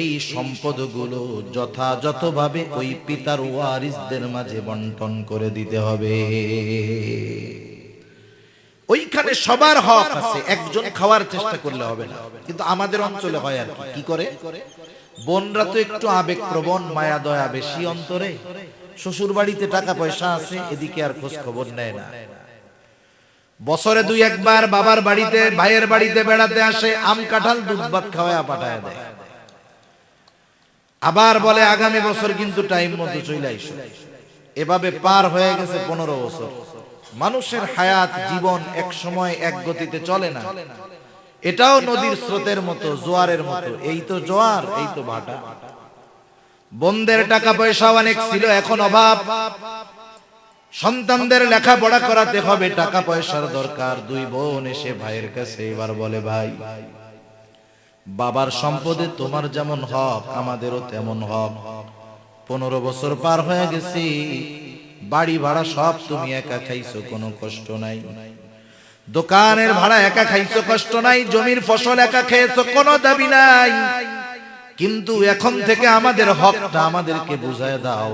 এই সম্পদগুলো যথাযথভাবে ওই পিতার ওয়ারিসদের মাঝে বন্টন করে দিতে হবে। ওইখানে সবার হক আছে, একজন খাওয়ার চেষ্টা করলে হবে না। কিন্তু আমাদের অঞ্চলে হয় আর কি করে, বোনরা তো একটু আবেগপ্রবণ, মায়া দয়া বেশি অন্তরে, শ্বশুর বাড়িতে টাকা পয়সা আছে, এদিকে আর খোঁজ খবর নেয় না। বছরে 2 একবার বাবার বাড়িতে ভাইয়ের বাড়িতে বেড়াতে আসে, আম কাঁঠাল দুধ ভাত খাওয়ায়া পাঠায় দেয়, আবার বলে আগামী বছর কিন্তু টাইম মতো চলে আইসো। এভাবে পার হয়ে গেছে 15 বছর। মানুষের হায়াত জীবন এক সময় এক গতিতে চলে না, এটাও নদীর স্রোতের মতো, জোয়ারের মতো। এই তো জোয়ার, এই তো ভাটা। বোনদের টাকা পয়সা অনেক ছিল, এখন অভাব। সন্তানদের লেখাপড়া করাতে হবে, টাকা পয়সার দরকার। 2 বোন এসে ভাইয়ের কাছে এবার বলে, ভাই বাবার সম্পদে তোমার যেমন হক আমাদেরও তেমন হক। 15 বছর পার হয়ে গেছি, বাড়ি ভাড়া সব তুমি একা খাইছো, কোনো কষ্ট নাই। দোকানের ভাড়া একা খাইছো, কষ্ট নাই। জমির ফসল একা খেয়েছো, কোনো দাবি নাই। কিন্তু এখন থেকে আমাদের হকটা আমাদেরকে বুঝায় দাও।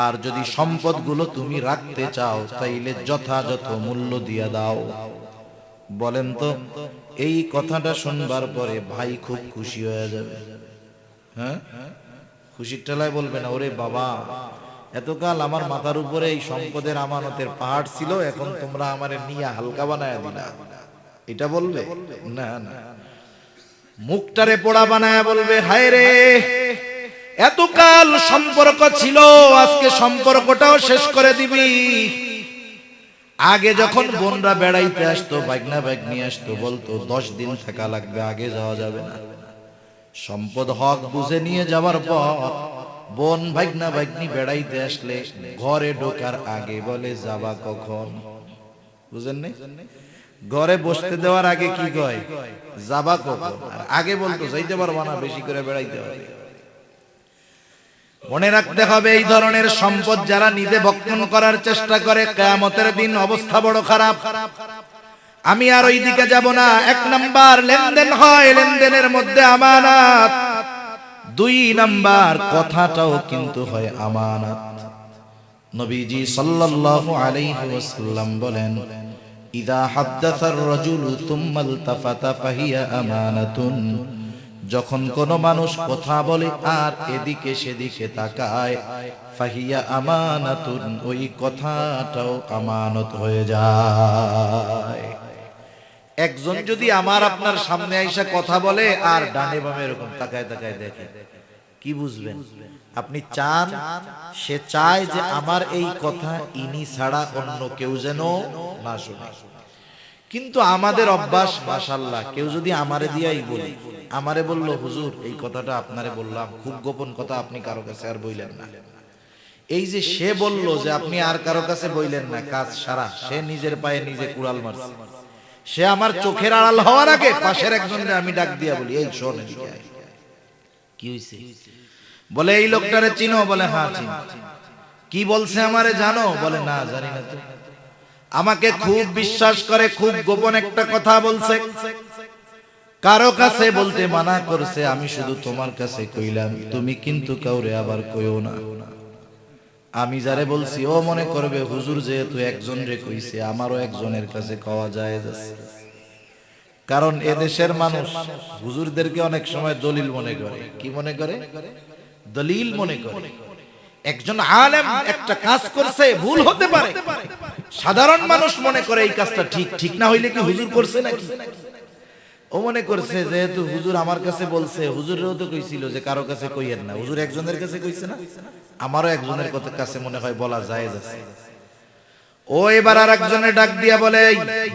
আর যদি সম্পদগুলো তুমি রাখতে চাও তাইলে যথাযথ মূল্য দিয়ে দাও। বলেন তো, এই কথাটা শুনবার পরে ভাই খুব খুশি হয়ে যাবে। হ্যাঁ, খুশির ঠেলায় বলবে না, ওরে বাবা এতকাল আমার মাথার উপরে এই সম্পদের আমানতের পাহাড় ছিল, এখন তোমরা আমারে নিয়ে হালকা বানায় দিলা, এটা বলবে না। না, মুখটারে পোড়া বানায় বলবে, হায় রে এতকাল সম্পর্ক ছিল, আজকে সম্পর্কটাও শেষ করে দিবি। আগে যখন বোনরা বেড়াইতে আসতো, ভাগনা ভাগ্নি আসতো, বলতো 10 দিন থাকা লাগবে, আগে যাওয়া যাবে না। সম্পদ হক বুঝে নিয়ে যাওয়ার পর বোন ভাগনা ভাগ্নি বেড়াইতে আসলে ঘরে ঢোকার আগে বলে যাবা কখন? বুঝেন নাই? ঘরে বসতে দেওয়ার আগে কি কয়? যাবা কখন? আর আগে বলতো যাইতে পারবা না, বেশি করে বেড়াইতে হবে। মনে রাখতে হবে, এই ধরনের সম্পদ যারা নিজে ভক্ষণ করার চেষ্টা করে, কিয়ামতের দিন অবস্থা বড় খারাপ। আমি আর ওই দিকে যাব না। 1 নাম্বার লেনদেন হয়, লেনদেনের মধ্যে আমানত। 2 নাম্বার কথাটাও কিন্তু হয় আমানত। নবীজি সাল্লাল্লাহু আলাইহি ওয়াসাল্লাম বলেন, ইদা হাদ্দাসার রাজুলু সুম্মা ইলতাফাতা ফাহিয়া আমানাতুন। যখন কোন মানুষ কথা বলে আর এদিকে সেদিকে তাকায়, ফাহিয়া আমানাতুন, ওই কথাটাও আমানত হয়ে যায়। একজন যদি আমার আপনার সামনে আইসা কথা বলে আর ডানে বামে এরকম তাকায় তাকায় দেখে, কি বুঝবেন? আপনি চান, সে চায় যে আমার এই কথা ইনি ছাড়া অন্য কেউ যেন না শুনে। কিন্তু আমাদের অভ্যাস, মাশাআল্লাহ, কেউ যদি আমারে দিয়াই বলি, আমারে বললো হুজুর এই কথাটা আপনারে বললাম, খুব গোপন কথা, আপনি কারো কাছে আর বইলেন না। এই যে সে বললো যে আপনি আর কারো কাছে বইলেন না, কাজ সারা, সে নিজের পায়ে নিজে কুড়াল মারছে। সে আমার চোখের আড়াল হওয়ার আগে পাশের একজনকে আমি ডাক দিয়া বলি, এই শোন, কি হইছে? বলে এই লোকটারে চিনো? বলে হ্যাঁ চিনি। কি বলছে আমারে জানো? বলে না জানি না। তো আমাকে খুব বিশ্বাস করে, খুব গোপন একটা কথা বলছে, কারো কাছে বলতে মানা করছে, আমি শুধু তোমার কাছে কইলাম, তুমি কিন্তু কাউরে আবার কইও না। আমি যারে বলছি ও মনে করবে হুজুর যেহেতু একজন রে কইছে, আমারও একজনের কাছে কওয়া জায়েজ আছে। কারণ এদেশের মানুষ হুজুরদেরকে অনেক সময় দলিল মনে করে। কি মনে করে? দলিল মনে করে। একজন আলেম একটা কাজ করছে, ভুল হতে পারে, সাধারণ মানুষ মনে করে এই কাজটা ঠিক, ঠিক না হইলে কি হুজুর করছে নাকি? ও মনে করছে যেহেতু হুজুর আমার কাছে বলছে, হুজুরেও তো কইছিল যে কারো কাছে কইয়েন না, হুজুর একজনের কাছে কইছে না, আমারও একজনের কাছে মনে হয় বলা জায়েজ আছে। ও এবার আর একজনের ডাক দিয়া বলে,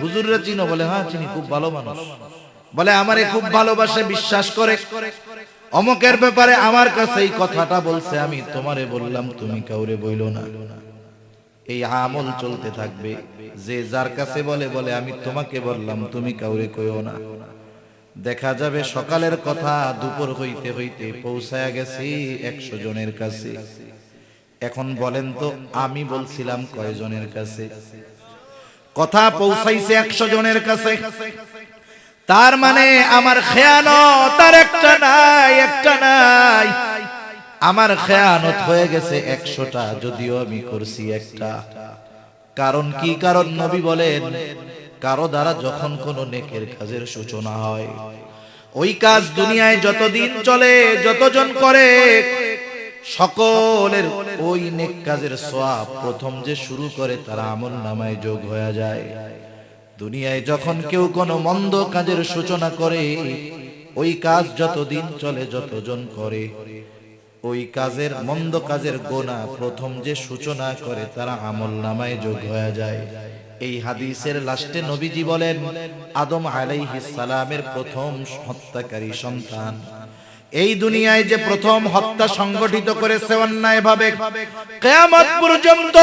হুজুররা চিনো? বলে হ্যাঁ চিনি, খুব ভালো মানুষ। বলে আমারে খুব ভালোবাসে, বিশ্বাস করে, অমুকের ব্যাপারে আমার কাছে এই কথাটা বলছে, আমি তোমারে বললাম তুমি কাউরে বইলো না। এই আমল চলতে থাকবে, যে যার কাছে বলে বলে আমি তোমাকে বললাম তুমি কাউরে কইও না। দেখা যাবে সকালের কথা দুপুর হইতে হইতে পৌঁছায়া গেছি 100 জনের কাছে। এখন বলেন তো আমি বলছিলাম কয়জনের কাছে? কথা পৌঁছাইছে 100 জনের কাছে। তার মানে আমার খেয়ানত আর একটা নাই, একটা নাই। আমার খেয়ানত হয়ে গেছে 100টা, যদিও আমি করছি একটা। কারণ কি? কারণ নবী বলেন, কারো দ্বারা যখন কোনো নেকের কাজের সূচনা হয়, ওই কাজ দুনিয়ায় যতদিন চলে, যতজন করে, সকলের ওই নেক কাজের সওয়াব প্রথম যে শুরু করে তার আমলনামায় যোগ হয়ে যায়। দুনিয়ায় যখন কেউ কোনো মন্দ কাজের সূচনা করে, ওই কাজ যতদিন চলে, যতজন করে, ওই কাজের মন্দ কাজের গোনা প্রথম যে সূচনা করে তার আমলনামায় যোগ হয়ে যায়। এই হাদিসের লাস্টে নবীজি বলেন, আদম আলাইহিস সালামের প্রথম হত্যাকারী সন্তান, এই দুনিয়ায় যে প্রথম হত্যা সংগঠিত করেছে অন্যায় ভাবে, কিয়ামত পর্যন্ত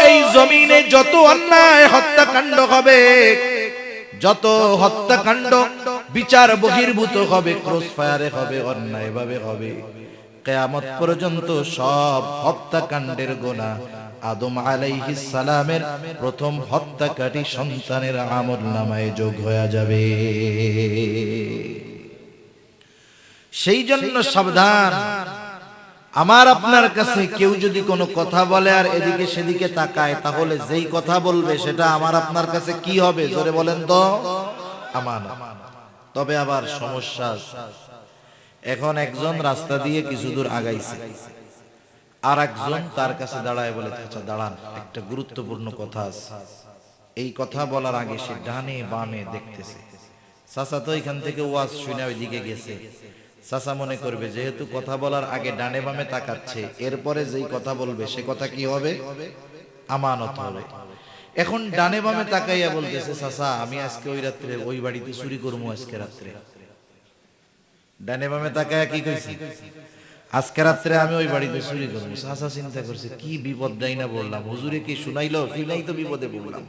এই জমিনে যত অন্যায় হত্যাকাণ্ড হবে, যত হত্যাকাণ্ড বিচার বহির্ভূত হবে, ক্রস ফায়ারে হবে, অন্যায় ভাবে হবে, কিয়ামত পর্যন্ত সব হত্যাকাণ্ডের গুনাহ আদম আলাইহিস সালামের প্রথম হত্যাকারী সন্তানের আমলনামায় যোগ হয়ে যাবে। সেই জন্য সাবধান। আমার আপনার কাছে কেউ যদি কোনো কথা বলে আর এদিকে সেদিকে তাকায়, তাহলে যেই কথা বলবে সেটা আমার আপনার কাছে কি হবে? জোরে বলেন তো? আমানত। তবে আবার সমস্যা আছে। এখন একজন রাস্তা দিয়ে কিছু দূর আগাইছে, আর একজন তার কাছে দাঁড়ায় বলে, আচ্ছা দাঁড়ান, একটা গুরুত্বপূর্ণ কথা আছে। এই কথা বলার আগে সে ডানে বামে দেখতেছে। চাচা তো এখান থেকে ওয়াজ শুনে ওইদিকে গেছে, চাচা মনে করবে যেহেতু কথা বলার আগে ডানে বামে তাকাচ্ছে, এরপরে যেই কথা বলবে সে কথা কি হবে? আমানত হবে। এখন ডানে বামে তাকাইয়া বলতেছে, চাচা আমি আজকে ওই রাত্রে ওই বাড়িতে চুরি করবো আজকে রাত্রে। ডানে বামে তাকাইয়া কি কইছি? আজকে রাত্রে আমি ওই বাড়িতে চুরি করবো। চাচা চিন্তা করছে কি বিপদ দেয় না বললাম, হুজুরে কি শুনাইলো, শুনাই তো বিপদে বললাম।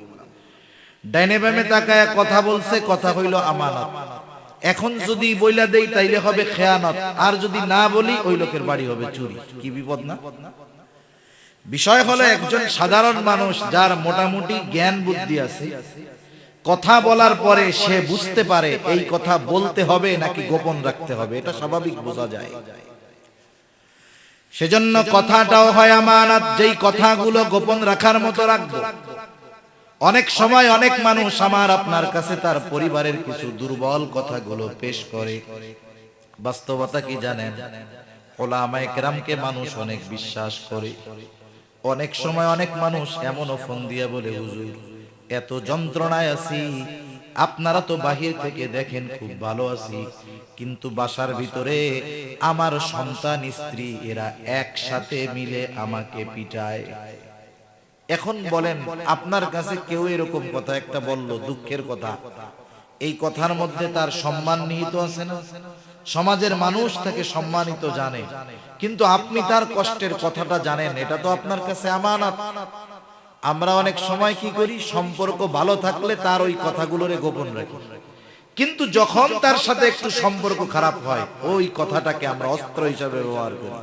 ডাইনে বামে তাকায়া কথা বলছে, কথা হইল আমানত। এখন যদি বইলা দেই তাইলে হবে খেয়ানত, আর যদি না বলি ওই লোকের বাড়ি হবে চুরি। কি বিপদ না? বিষয় হলো একজন সাধারণ মানুষ যার মোটামুটি জ্ঞান বুদ্ধি আছে, কথা বলার পরে সে বুঝতে পারে এই কথা বলতে হবে নাকি গোপন রাখতে হবে, এটা স্বাভাবিক বোঝা যায়। সেজন্য কথাটাও হয় আমানত, যেই কথাগুলো গোপন রাখার মতো রাখবো। অনেক সময় অনেক মানুষ আমার আপনার কাছে তার পরিবারের কিছু দুর্বল কথাগুলো পেশ করে। বাস্তবতা কি জানেন? উলামায়ে কেরামকে মানুষ অনেক বিশ্বাস করে। অনেক সময় অনেক মানুষ এমনও ফোন দিয়া বলে, হুজুর এত যন্ত্রণায় আছি, আপনারা তো বাহির থেকে দেখেন খুব ভালো আছি, কিন্তু বাসার ভিতরে আমার সন্তান স্ত্রী এরা একসাথে মিলে আমাকে পিটায়। এখন বলেন আপনার কাছে কেউ এরকম কথা একটা বলল, দুঃখের কথা, এই কথার মধ্যে তার সম্মান নিহিত আছে না? সমাজের মানুষ তাকে সম্মানিত জানে, কিন্তু আপনি তার কষ্টের কথাটা জানেন, এটা তো আপনার কাছে আমানত। আমরা অনেক সময় কি করি, সম্পর্ক ভালো থাকলে তার ওই কথাগুলোরে গোপন রাখি, কিন্তু যখন তার সাথে একটু সম্পর্ক খারাপ হয় ওই কথাটাকে আমরা অস্ত্র হিসাবে ব্যবহার করি।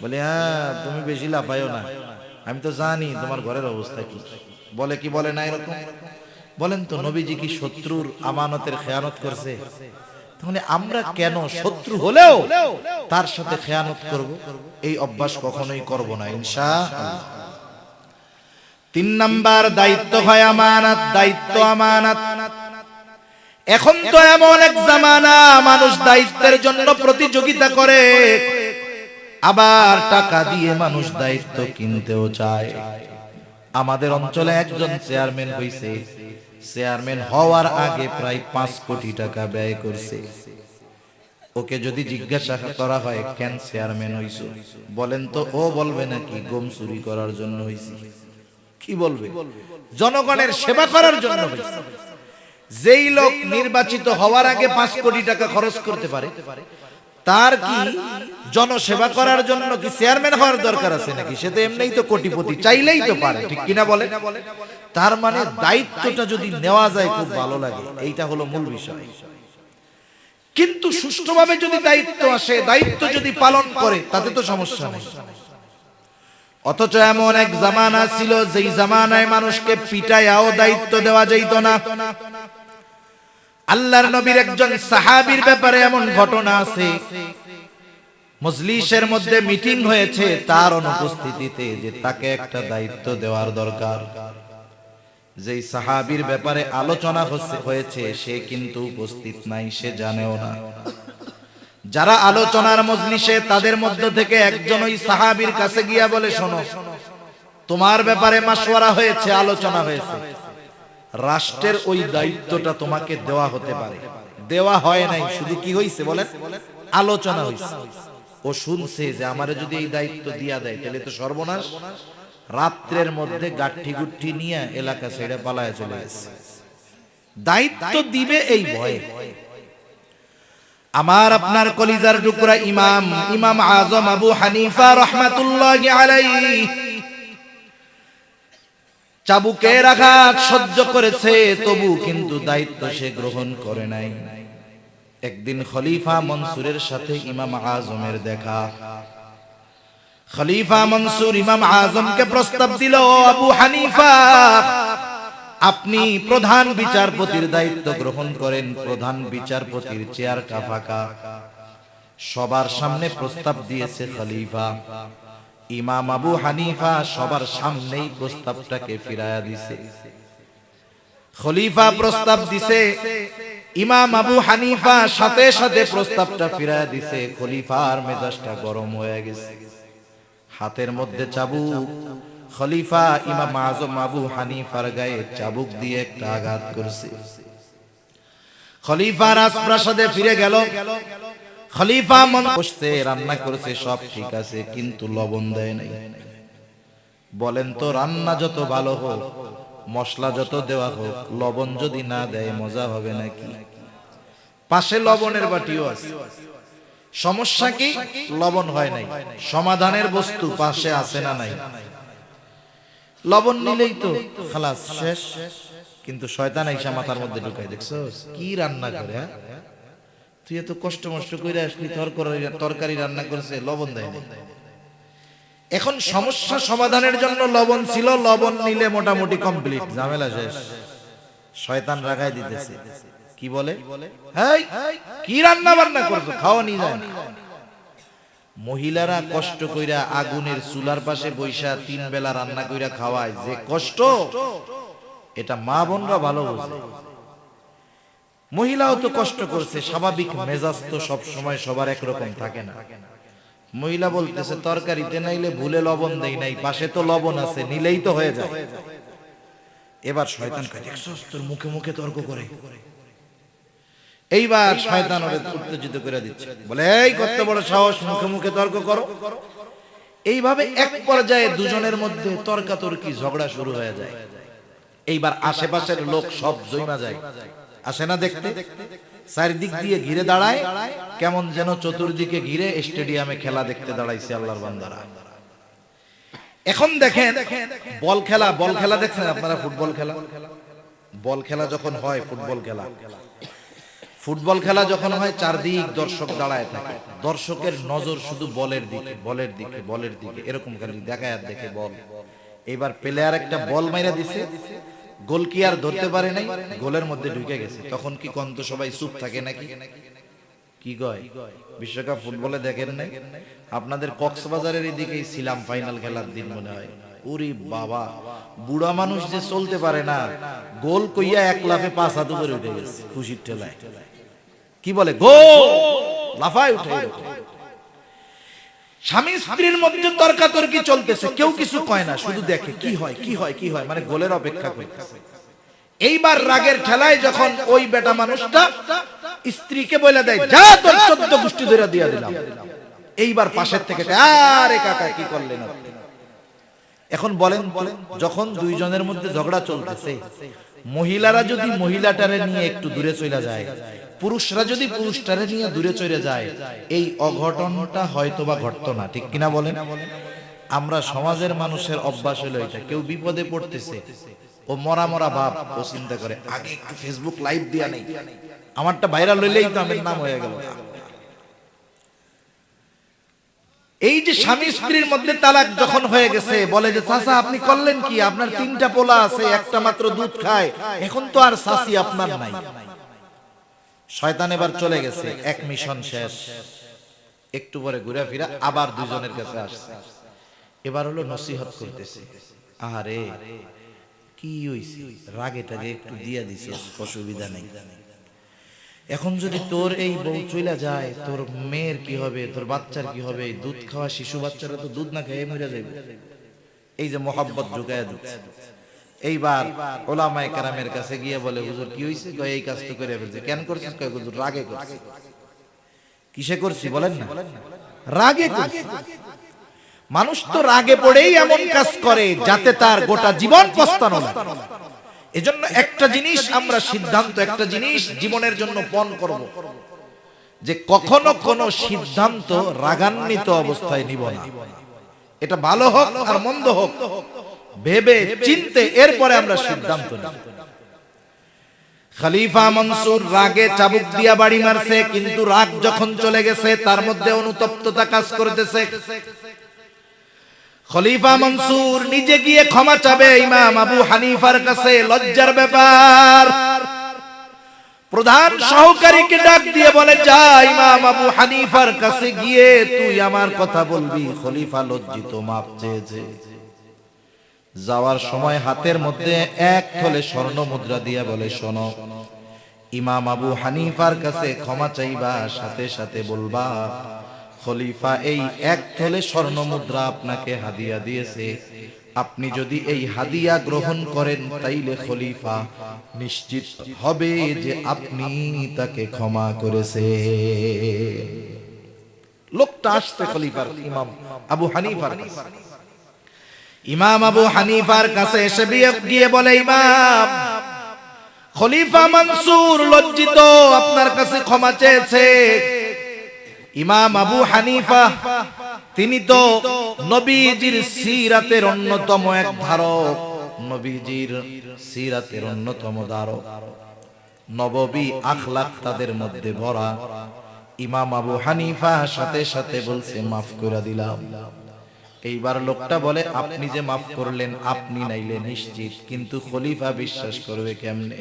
বলে হ্যাঁ তুমি বেশি লাফাইও না, আমি তো জানি তোমার ঘরের অবস্থা কি। বলে কি বলে না এরকম? বলেন তো নবীজি কি শত্রুর আমানতের খেয়ানত করছে? তাহলে আমরা কেন শত্রু হলেও তার সাথে খেয়ানত করব? এই অভ্যাস কখনোই করব না ইনশাআল্লাহ। 3 নাম্বার দায়িত্ব হয় আমানত, দায়িত্ব আমানত। এখন তো এমন এক জামানা মানুষ দায়িত্বের জন্য প্রতিযোগিতা করে, আবার টাকা দিয়ে মানুষ দায়িত্ব কিনতেও চায়। আমাদের অঞ্চলে একজন চেয়ারম্যান হইছে, চেয়ারম্যান হওয়ার আগে প্রায় 5 কোটি টাকা ব্যয় করছে। ওকে যদি জিজ্ঞাসা করা হয় কেন চেয়ারম্যান হইছো, বলেন তো ও বলবে নাকি গম চুরি করার জন্য হইছি? কি বলবে? জনগণের সেবা করার জন্য হইছে। যেই লোক নির্বাচিত হওয়ার আগে 5 কোটি টাকা খরচ করতে পারে, তার কি জনসেবা করার জন্য কি চেয়ারম্যান হওয়ার দরকার আছে নাকি? সে তো এমনিই তো কোটিপতি, চাইলেই তো পারে, ঠিক কিনা বলে? তার মানে দায়িত্বটা যদি নেওয়া যায় খুব ভালো লাগে, এইটা হলো মূল বিষয়। কিন্তু সুষ্ঠুভাবে যদি দায়িত্ব আসে, দায়িত্ব যদি পালন করে, তাতে তো সমস্যা নেই। অথচ এমন এক জামানা ছিল যেই জামানায় মানুষকে পিটায়াও দায়িত্ব দেওয়া যাইত না। আল্লাহর নবীর একজন সাহাবীর ব্যাপারে এমন ঘটনা আছে, মজলিসের মধ্যে মিটিং হয়েছে তার অনুপস্থিতিতে, যে তাকে একটা দায়িত্ব দেওয়ার দরকার। যেই সাহাবীর ব্যাপারে আলোচনা হয়েছে সে কিন্তু উপস্থিত নাই, সে জানেও না। যারা আলোচনার মজলিসে, তাদের মধ্য থেকে একজন ওই সাহাবীর কাছে গিয়া বলে, শোনো তোমার ব্যাপারে মাশওয়ারা হয়েছে, আলোচনা হয়েছে, রাষ্ট্রের ওই দায়িত্বটা তোমাকে দেওয়া হতে পারে। দেওয়া হয় নাই, শুধু কি হইছে বলেন? আলোচনা হইছে। ও শুনছে যে আমারে যদি এই দায়িত্ব দিয়া দেয় তাহলে তো সর্বনাশ। রাত্রের মধ্যে গাঠি গুঠি নিয়ে এলাকা ছেড়ে পালায় চলে গেছে, দায়িত্ব দিবে এই ভয়ে। আমার আপনার কলিজার টুকরা ইমাম আজম আবু হানিফা রাহমাতুল্লাহি আলাইহি চাবুকের আঘাত সহ্য করেছে, তবু কিন্তু দায়িত্ব সে গ্রহণ করে নাই। একদিন খলিফা মনসুরের সাথে ইমাম আজমের দেখা। খলিফা মনসুর ইমাম আজমকে প্রস্তাব দিল, আবু হানিফা আপনি প্রধান বিচারপতির দায়িত্ব গ্রহণ করেন, প্রধান বিচারপতির চেয়ারটা ফাঁকা। সবার সামনে প্রস্তাব দিয়েছে খলিফা। ইমাম আবু হানিফা সবার সামনেই প্রস্তাবটাকে ফিরায়া দিছে। খলিফা প্রস্তাব দিছে, ইমাম আবু হানিফা সাথে সাথে প্রস্তাবটা ফিরায়া দিছে। খলিফার মেজাজটা গরম হয়ে গেছে, হাতের মধ্যে চাবুক। খলিফা ইমাম আজম আবু হানিফার গায়ে চাবুক দিয়ে একটা আঘাত করছে। খলিফা রাজপ্রাসাদে ফিরে গেল। খলিফা মন বসছে, রান্না করেছে, সব ঠিক আছে, কিন্তু লবণ দেয় নাই। বলেন তো রান্না যত ভালো হোক, মশলা যত দেওয়া হোক, লবণ যদি না দেয় মজা হবে নাকি? পাশে লবণের বাটিও আছে, সমস্যা কি? লবণ হয় নাই। সমাধানের বস্তু পাশে আছে না নাই? লবণ নিলেই তো খালাস, শেষ। কিন্তু শয়তান আইসা মাথার মধ্যে ঢুকাই, দেখছো কি রান্না করে, তুই এত কষ্ট মষ্ট করে আসলি, তরকারি রান্না করেছে, লবণ দেয় না। এখন সমস্যা সমাধানের জন্য লবণ ছিল, লবণ নিলে মোটামুটি কমপ্লিট, ঝামেলা শেষ। শয়তান রাগাই দিতেছে, কি বলে, হেই কি রান্না বান্না করছো, খাওয়া নিয়ে যায় না। মহিলারা কষ্ট কইরা আগুনের চুলার পাশে বৈশা 3 বেলা রান্না কইরা খাওয়ায়, যে কষ্ট, এটা মা বোনরা ভালো বোঝে। মহিলাও তো কষ্ট করছে, স্বাভাবিক মেজাজ তো সব সময় সবার একরকম থাকে না। মহিলা বলতেছে তরকারিতে নাইলে ভুলে লবণ দেই নাই, পাশে তো লবণ আছে, নিলেই তো হয়ে যায়। এবার শয়তান কয়, দেখছস তোর মুখে মুখে তর্ক করে। এইবার শয়তান ওরে উত্তেজিত করে দিচ্ছে, বলে এই কত বড় সাহস, মুখে মুখে তর্ক করো। এইভাবে এক পর্যায়ে দুজনের মধ্যে তর্কাতর্কি, ঝগড়া শুরু হয়ে যায়। এইবার আশেপাশের লোক সব জমা যায়, আসে না দেখতে, চারিদিক দিয়ে ঘিরে দাঁড়ায়, কেমন যেন চতুর্দিকে ঘিরে স্টেডিয়ামে খেলা দেখতে দাঁড়াইছে আল্লাহর বান্দারা। এখন দেখেন বল খেলা, বল খেলা দেখছেন আপনারা? ফুটবল খেলা, বল খেলা যখন হয়, ফুটবল খেলা যখন হয়, চারদিক দর্শক দাঁড়ায় থাকে, দর্শকের নজর শুধু বলের দিকে, বলের দিকে, বলের দিকে, এরকম খালি দেখায় আর দেখে বল। এবার প্লেয়ার একটা বল মাইরা দিছে, গোল কি আর ধরতে পারে নাই, গোলের মধ্যে ঢুকে গেছে। তখন কি কন্ত সবাই চুপ থাকে নাকি? কি কয়, বিশ্বকাপ ফুটবলে দেখেন নাই? আপনাদের কক্সবাজারের এদিকেই ছিলাম ফাইনাল খেলার দিন মনে হয়, ওরে বাবা, বুড়া মানুষ যে চলতে পারে না, গোল কইয়া এক লাফে 5 হাত উপরে উঠে গেছে খুশির ঠেলায়। কি বলে, গোল, লাফায় উঠে। স্বামী স্ত্রীর মধ্যে তর্কাতর্কি চলতেছে, কেউ কিছু কয় না, শুধু দেখে কি হয়, কি হয়, কি হয়, মানে গোলের অপেক্ষা করতেছে। এইবার রাগের ঠেলায় যখন ওই বেটা মানুষটা স্ত্রীকে বলে দেয়, যা তোর 14 গোষ্ঠী ধরে দিয়া দিলাম। এইবার পাশের থেকে, আরে কাকা কি করলেন আপনি? এখন বলেন, যখন দুইজনের মধ্যে ঝগড়া চলতেছে, মহিলারা যদি মহিলাটারে নিয়ে একটু দূরে চলে যায়, পুরুষরা যদি পুরুষটারে নিয়ে দূরে চলে যায়, এই অঘটনটা হয়তোবা ঘটতো না, ঠিক কিনা বলেন? আমরা সমাজের মানুষের অভ্যাস হলো এটা, কেউ বিপদে পড়তেছে, ও মরা মরা ভাব, ও চিন্তা করে আগে একটু ফেসবুক লাইভ দিয়া নেই, আমারটা ভাইরাল হইলেই তো আমার নাম হয়ে গেল। এই যে স্বামী স্ত্রীর মধ্যে তালাক যখন হয়ে গেছে, বলে যে চাচা আপনি করলেন কি, আপনার 3টা পোলা আছে, একটা মাত্র দুধ খায়, এখন তো আর শাশি আপনার নাই। শয়তান এবার চলে গেছে, এক মিশন শেষ। একটু পরে ঘুরে ফিরা আবার দুজনের কাছে আসছে, এবার হলো নসিহত করতেছে, আরে কি হইছে, রাগে টাগে একটু দিয়া দিছে, অসুবিধা নেই। এখন যদি তোর এই বউ চলে যায়, তোর মেয়ের কি হবে, তোর বাচ্চার কি হবে? দুধ খাওয়া শিশু বাচ্চারা তো দুধ না খেয়ে মরে যাবে। এই যে মহব্বত ঢুকায় দিচ্ছে। এইবার ওলামায়ে কেরামের কাছে গিয়ে বলে, হুজুর কি হইছে? কয় এই কাজ তো করে ফেলছে। কেন করছিস? কয় হুজুর রাগে করছি। কিসে করছি বলেন না? রাগে করছি। মানুষ তো রাগে পড়েই এমন কাজ করে যাতে তার গোটা জীবন পস্তানো লাগে। এজন্য একটা জিনিস আমরা সিদ্ধান্ত, একটা জিনিস জীবনের জন্য পণ করব, যে কখনো কোনো সিদ্ধান্ত রাগান্বিত অবস্থায় নিব না। এটা ভালো হোক আর মন্দ হোক, ভেবে চিন্তে এরপরে আমরা সিদ্ধান্ত নিব। খলিফা মনসুর রাগে চাবুক দিয়া বাড়ি মারছে, কিন্তু রাগ যখন চলে গেছে তার মধ্যে অনুতপ্ততা কাজ করতেছে। খলিফা মনসুর নিজে গিয়ে ক্ষমা চাবে ইমাম আবু হানিফার কাছে, লজ্জার ব্যাপার। প্রধান সহকারীকে ডাক দিয়ে বলে, যা ইমাম আবু হানিফার কাছে গিয়ে তুই আমার কথা বলবি। খলিফা লজ্জিত, মাপ চেয়েছে। যাওয়ার সময় হাতের মধ্যে 1 থলে স্বর্ণ মুদ্রা দিয়ে বলে, শোনো, ইমাম আবু হানিফার কাছে ক্ষমা চাইবা, সাথে সাথে বলবা খলিফা এই 1 থলে স্বর্ণ মুদ্রা আপনাকে হাদিয়া দিয়েছে, আপনি যদি এই হাদিয়া গ্রহণ করেন তাইলে খলিফা নিশ্চিত হবে যে আপনি তাকে ক্ষমা করেছেন। লোকটা আসছে খলিফার ইমাম আবু হানিফার কাছে। ইমাম আবু হানিফার কাছে এসে গিয়ে বলে, ইমাম, খলিফা মানসুর লজ্জিত, আপনার কাছে ক্ষমা চেয়েছে। ইমাম আবু হানিফা তিনি তো নবীজির সিরাতের অন্যতম এক ধারক, নবীজির সিরাতের অন্যতম ধারক, নববী আখলাক তাদের মধ্যে ভরা। ইমাম আবু হানিফা সাথে সাথে বলছে, মাফ করে দিলাম। এইবার লোকটা বলে, আপনি যে মাফ করলেন, আপনি নাইলে নিশ্চিত, কিন্তু খলিফা বিশ্বাস করবে কেমনে?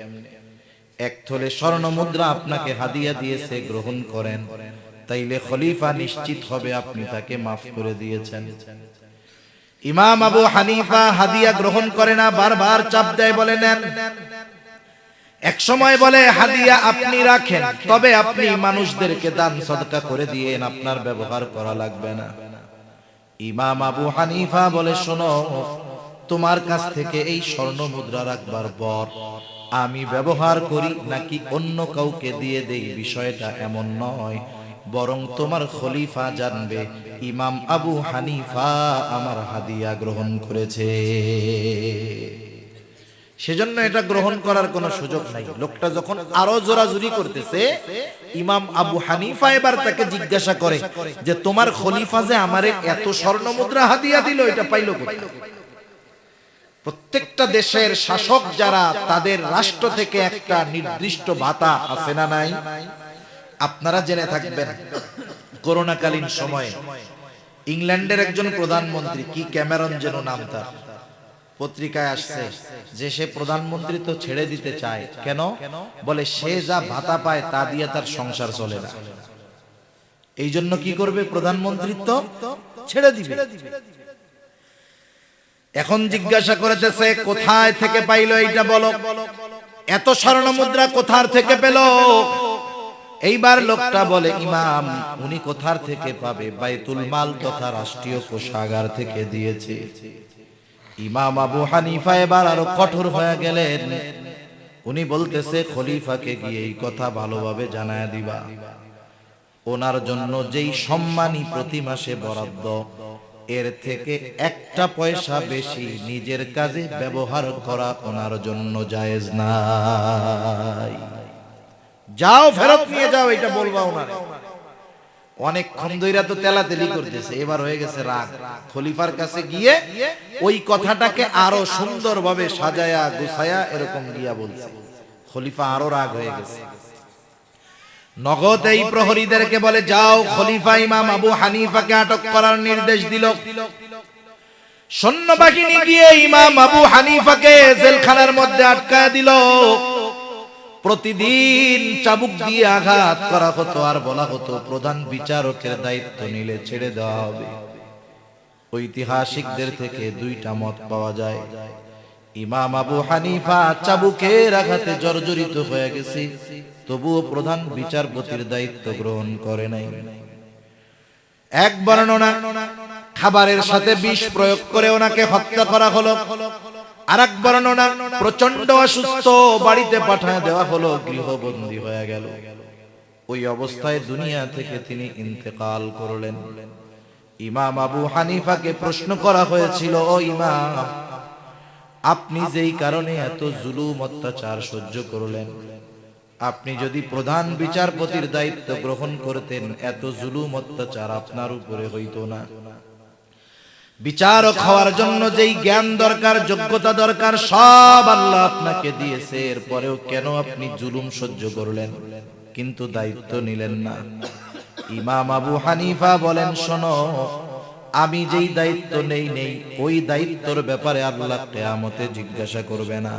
এক থলে স্বর্ণ মুদ্রা আপনাকে হাদিয়া দিয়েছে, গ্রহণ করেন, তাইলে খলিফা নিশ্চিত হবে আপনি তাকে মাফ করে দিয়েছেন। ইমাম আবু হানিফা হাদিয়া গ্রহণ করে না, বারবার চাপ দেয়, বলে নেন। এক সময় বলে, হাদিয়া আপনি রাখেন, তবে আপনি মানুষদেরকে দান সদকা করে দিয়েন, আপনার ব্যবহার করা লাগবে না। ইমাম আবু হানিফা বলে, শোনো, তোমার কাছ থেকে এই স্বর্ণ মুদ্রা রাখবার পর আমি ব্যবহার করি নাকি অন্য কাউকে দিয়ে দেই, বিষয়টা এমন নয়, বরং তোমার খলিফা জানবে ইমাম আবু হানিফা আমার হাদিয়া গ্রহণ করেছে, সেজন্য এটা গ্রহণ করার কোনো সুযোগ নাই। লোকটা যখন আরো জোরাজুরি করতেছে, ইমাম আবু হানিফা এবার তাকে জিজ্ঞাসা করে যে, তোমার খলিফা যে আমারে এত স্বর্ণ মুদ্রা হাদিয়া দিল, এটা পাইলো কোথায়? প্রত্যেকটা দেশের শাসক যারা, তাদের রাষ্ট্র থেকে একটা নির্দিষ্ট ভাতা আছে না নাই? আপনারা জেনে থাকবেন, করোনাকালীন সময়ে ইংল্যান্ডের একজন প্রধানমন্ত্রী, কি ক্যামেরন যেন নাম তার, পত্রিকায় আসছে যে সে প্রধানমন্ত্রী তো ছেড়ে দিতে চায়। কেন? বলে সে যা ভাতা পায় তা দিয়ে তার সংসার চলে না, এই জন্য কি করবে, প্রধানমন্ত্রিত্ব ছেড়ে দিবে। এখন জিজ্ঞাসা করেছে, কোথায় থেকে পাইলো এইটা বলো, এত স্বর্ণ মুদ্রা কোথার থেকে পেল? এইবার লোকটা বলে, ইমাম, উনি কোথার থেকে পাবে, বাইতুল মাল তথা রাষ্ট্রীয় কোষাগার থেকে দিয়েছে। ইমাম আবু হানিফা এবার আরো কঠোর হয়ে গেলেন। উনি বলতেছে, খলিফাকে গিয়ে এই কথা ভালোভাবে জানায় দিবা, ওনার জন্য যেই সম্মানী প্রতি মাসে বরাদ্দ, এর থেকে একটা পয়সা বেশি নিজের কাজে ব্যবহার করা ওনার জন্য জায়েজ নাই। যাও, ফেরত নিয়ে যাও, এটা বলবা ওনারে। অনেকক্ষণ ধইরা তো তেলাতেলি করতেছে, এবার হয়ে গেছে রাগ। খলিফার কাছে গিয়ে ওই কথাটাকে আরো সুন্দরভাবে সাজায়া গুছায়া এরকম গিয়া বলছে। খলিফা আরো রাগ হয়ে গেছে। নগদ এই প্রহরীদেরকে বলে, যাও, খলিফা ইমাম আবু হানিফাকে আটক করার নির্দেশ দিল। সৈন্যবাহিনী গিয়ে ইমাম আবু হানিফাকে জেলখানার মধ্যে আটকায় দিল। প্রতিদিন চাবুক দিয়ে আঘাত করা হতো, আর বলা হতো প্রধান বিচারকের দায়িত্ব নিলে ছেড়ে দেওয়া হবে। ঐতিহাসিকদের থেকে দুইটা মত পাওয়া যায়। ইমাম আবু হানিফা চাবুকের আঘাতে জর্জরিত হয়ে গেছে, তবুও প্রধান বিচারপতির দায়িত্ব গ্রহণ করে নাই। এক বর্ণনা, খাবারের সাথে বিষ প্রয়োগ করে ওনাকে হত্যা করা হলো। আরেক বর্ণনা, প্রচন্ড অসুস্থ, বাড়িতে পাঠায় দেওয়া হলো, গৃহবন্দী হয়ে গেল। ওই অবস্থায় দুনিয়া থেকে তিনি ইন্তেকাল করলেন। ইমাম আবু হানিফাকে প্রশ্ন করা হয়েছিল, ও ইমাম, আপনি যেই কারণে এত জুলুম অত্যাচার সহ্য করলেন, আপনি যদি প্রধান বিচারপতির দায়িত্ব গ্রহণ করতেন, এত জুলুম অত্যাচার আপনার উপরে হইতো না। বিচারক হওয়ার জন্য যেই জ্ঞান দরকার, যোগ্যতা দরকার, সব আল্লাহ আপনাকে দিয়েছে, এরপরেও কেন আপনি জুলুম সহ্য করলেন, কিন্তু দায়িত্ব নিলেন না? ইমাম আবু হানিফা বলেন, শোনো, আমি যেই দায়িত্ব নেই ওই দায়িত্বের ব্যাপারে আল্লাহ কিয়ামতে জিজ্ঞাসা করবে না।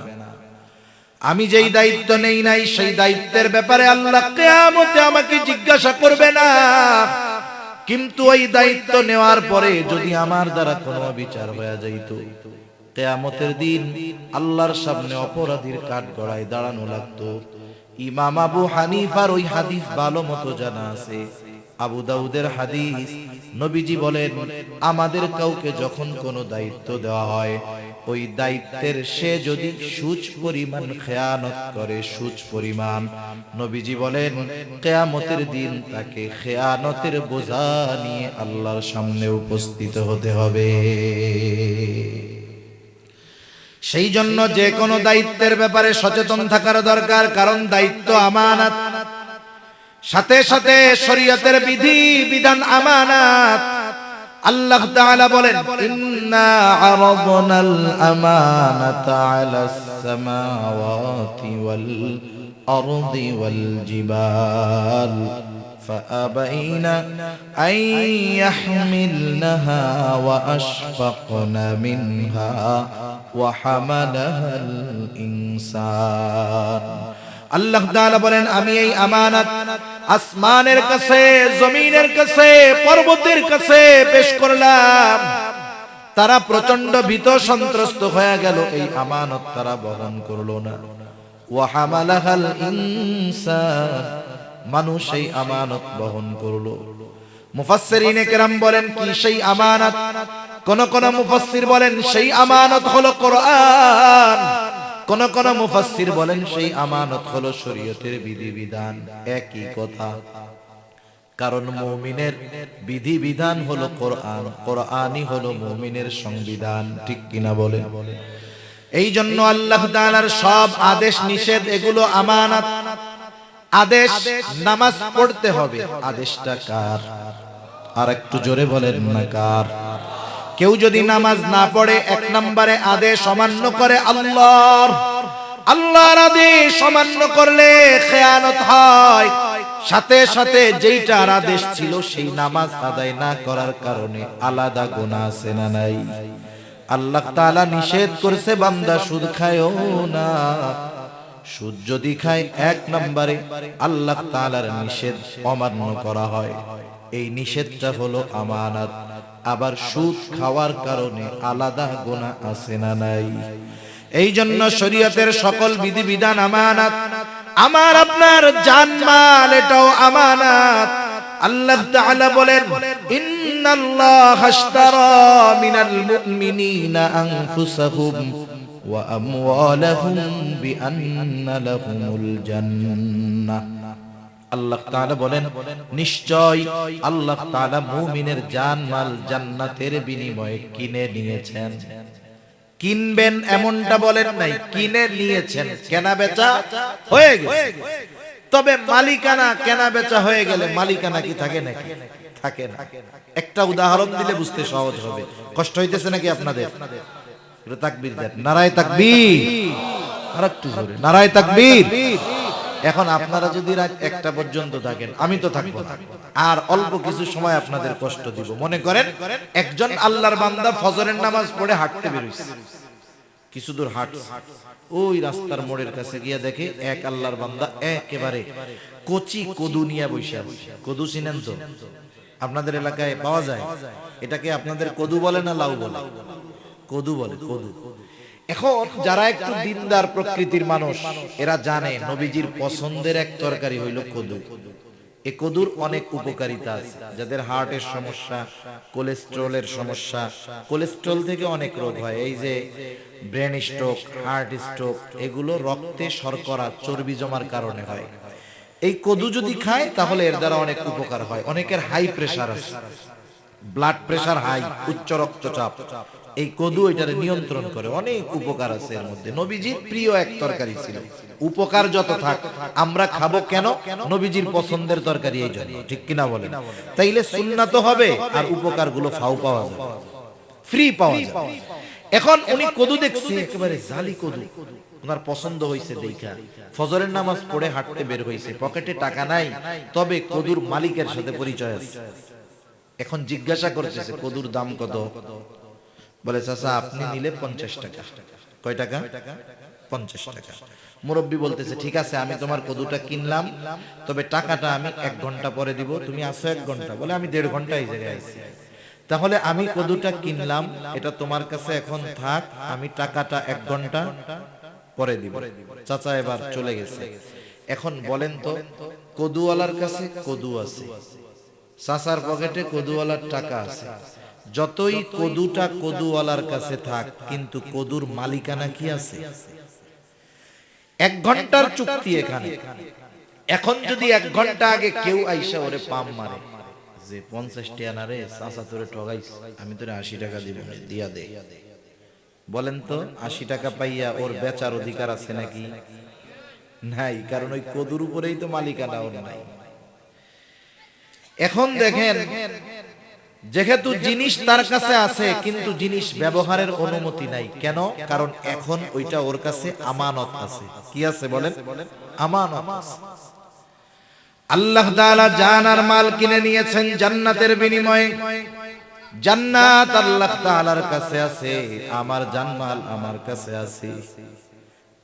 আমি যেই দায়িত্ব নেই নাই সেই দায়িত্বের ব্যাপারে আল্লাহ কিয়ামতে আমাকে জিজ্ঞাসা করবে না। কিন্তু ওই দায়িত্ব নেওয়ার পরে যদি আমার দ্বারা কোনো বিচার হয়ে যাইত, কিয়ামতের দিন আল্লাহর সামনে অপরাধীর কাঠগড়ায় দাঁড়ানো লাগতো। ইমাম আবু হানিফার ওই হাদিস ভালো মতো জানা আছে, আবু দাউদের হাদিস। নবীজি বলেন, আমাদের কাউকে যখন কোনো দায়িত্ব দেওয়া হয়, ওই দায়িত্বের সে যদি সুচ পরিমাণ খেয়ানত করে, সুচ পরিমাণ, নবীজি বলেন কিয়ামতের দিন তাকে খেয়ানতের বোঝা নিয়ে আল্লাহর সামনে উপস্থিত হতে হবে। সেই জন্য যে কোনো দায়িত্বের ব্যাপারে সচেতন থাকার দরকার, কারণ দায়িত্ব আমানত, সাথে সাথে শরীয়তের বিধি বিধান আমানত। আল্লাহ তাআলা বলেন ইন্না আরাদনাল আমানাতা আলাস সামাওয়াতি ওয়াল আরদি ওয়াল জিবাল ফাআবাইনা আন ইয়াহমিলনাহা ওয়া আশফাকনা মিনহা ওয়া হামালাহাল ইনসান। আল্লাহ তাআলা বলেন আমি এই আমানত আসমানের কাছে, জমিনের কাছে, পর্বতের কাছে পেশ করলাম। তারা প্রচন্ড ভীত সন্ত্রস্ত হয়ে গেল, এই আমানত তারা বহন করলো না। ওয়া হামালাহাল ইনসান, মানুষ এই আমানত বহন করলো। মুফাসসিরিনে কেরাম বলেন কি সেই আমানত? কোন কোন মুফাসসির বলেন সেই আমানত হলো কোরআন, কোন কোন মুফাসসির বলেন সেই আমানত হলো শরীয়তের বিধিবিধান। একই কথা, কারণ মুমিনের বিধিবিধান হলো কোরআন, কোরআনই হলো মুমিনের সংবিধান। ঠিক কিনা বলেন? এই জন্য আল্লাহ তাআলার সব আদেশ নিষেধ এগুলো আমানত। আদেশ নামাজ পড়তে হবে, আদেশটা কার? আর একটু জোরে বলেন না কার? কেউ যদি নামাজ না পড়ে, এক নম্বরে আদেশ অমান্য করে আল্লাহর, আল্লাহর আদেশ অমান্য করলে খেয়ানত হয়। সাথে সাথে যেইটার আদেশ ছিল সেই নামাজ আদায় না করার কারণে আলাদা গুনাহ আছে না নাই? আল্লাহ তাআলা নিষেধ করছে বান্দা সুদ খায়ও না। সুদ যদি খায়, এক নম্বরে আল্লাহ তাআলার নিষেধ অমান্য করা হয়। এই নিষেধটা হলো আমানত। আবার সুদ খাওয়ার কারণে আলাদা গুনাহ আছে না নাই? এই জন্য শরীয়তের সকল বিধিবিধান আমানত। আমার আপনার জানমাল এটাও আমানত। আল্লাহ তাআলা বলেন ইন্নাল্লাহা আশতারা মিনাল মুমিনিনা আনফুসাহুম ওয়া আমওয়ালাহুম বিআন্না লাহুমুল জান্নাহ। আল্লাহ তাআলা বলেন নিশ্চয় আল্লাহ তাআলা মুমিনের জানমাল জান্নাতের বিনিময়ে কিনে নিয়েছেন। কিনবেন এমনটা বলেন নাই, কিনে নিয়েছেন। কেনা বেচা হয়ে গেছে, তবে মালিকানা কেনা বেচা হয়ে গেলে মালিকানা কি থাকে নাকি? থাকে না। একটা উদাহরণ দিলে বুঝতে সহজ হবে। কষ্ট হইতেছে নাকি আপনাদের? তাকবীর দেন, নারায়ে তাকবীর। আর একটু জোরে, নারায়ে তাকবীর। এখন আপনারা যদি রাত 1টা পর্যন্ত থাকেন, আমি তো থাকবো না, আর অল্প কিছু সময় আপনাদের কষ্ট দিব। মনে করেন একজন আল্লাহর বান্দা ফজরের নামাজ পড়ে হাঁটতে বের হইছে, কিছু দূর হাঁটছে, ওই রাস্তার মোড়ের কাছে গিয়া দেখে এক আল্লাহর বান্দা একেবারে কচি কদু নিয়ে বসে আছে। কদু চিনেন তো? আপনাদের এলাকায় পাওয়া যায়। এটাকে আপনাদের কদু বলে না লাউ বলে? কদু বলে, কদু। এখন যারা একটু দিনদার প্রকৃতির মানুষ, এরা জানে নবীজির পছন্দের এক তরকারি হইল কদু। এই কদুর অনেক উপকারিতা আছে। যাদের হার্টের সমস্যা, কোলেস্টেরলের সমস্যা, কোলেস্টেরল থেকে অনেক রোগ হয়, এই যে ব্রেন স্ট্রোক, হার্ট স্ট্রোক, এগুলো রক্তে শর্করা, চর্বি জমার কারণে হয়। এই কদু যদি খায় তাহলে এর দ্বারা অনেক উপকার হয়। অনেকের হাই প্রেসার আছে, ব্লাড প্রেসার হাই, উচ্চ রক্তচাপ, এই কদু এটারে নিয়ন্ত্রণ করে। অনেক উপকার আছে এর মধ্যে। নবীজির প্রিয় এক তরকারি ছিল। উপকার যত থাক, আমরা খাবো কেন? নবীজির পছন্দের তরকারি এই জন্য। ঠিক কিনা বলেন? তাইলে সুন্নাত হবে আর উপকার গুলো ফাও পাওয়া যাবে, ফ্রি পাওয়া যাবে। এখন উনি কদু দেখছে, একেবারে জালি কদু, ওনার পছন্দ হয়েছে দেখা ফজরের নামাজ পড়ে হাঁটতে বের হয়েছে। পকেটে টাকা নাই, তবে কদুর মালিকের সাথে পরিচয় আছে। এখন জিজ্ঞাসা করতেছে কদুর দাম কত? বলে চাচা আপনি নিলে 50 টাকা। কয় টাকা? 50 টাকা। মুরব্বি বলতেছে ঠিক আছে, আমি তোমার কদুটা কিনলাম, তবে টাকাটা আমি 1 ঘন্টা পরে দিব। তুমি আসো 1 ঘন্টা? বলে আমি 1.5 ঘন্টা এই জায়গায় আছি। তাহলে আমি কদুটা কিনলাম, এটা তোমার কাছে এখন থাক, আমি টাকাটা 1 ঘন্টা পরে দিব। চাচা এবার চলে গেছে। এখন বলেন তো, কদুওয়ালার কাছে কদু আছে, চাচার পকেটে কদুওয়ালার টাকা আছে, যতই কদুটা কদুওয়ালার কাছে থাক, কিন্তু কদুর মালিকানা কি আছে? 1 ঘন্টার চুক্তি এখানে। এখন যদি 1 ঘন্টা আগে কেউ আইসা ওরে পাম মারে যে 50 টাকা না রে চাচা তোরে ঠগাইছ, আমি তোরে 80 টাকা দিব, দিয়া দে, বলেন তো 80 টাকা পাইয়া ওর বেচার অধিকার আছে নাকি? নাই, কারণ ওই কদুর উপরেই তো মালিকানা ওর নাই। এখন দেখেন, যেহেতু জিনিস তার কাছে আছে কিন্তু জিনিস ব্যবহারের অনুমতি নাই, কেন? কারণ এখন ওইটা ওর কাছে আমানত আছে। কি আছে বলেন? আমানত। আল্লাহ তাআলা জান আর মাল কিনে নিয়েছেন জান্নাতের বিনিময়ে। জান্নাত আল্লাহ তাআলার কাছে আছে, আমার জানমাল আমার কাছে আছে।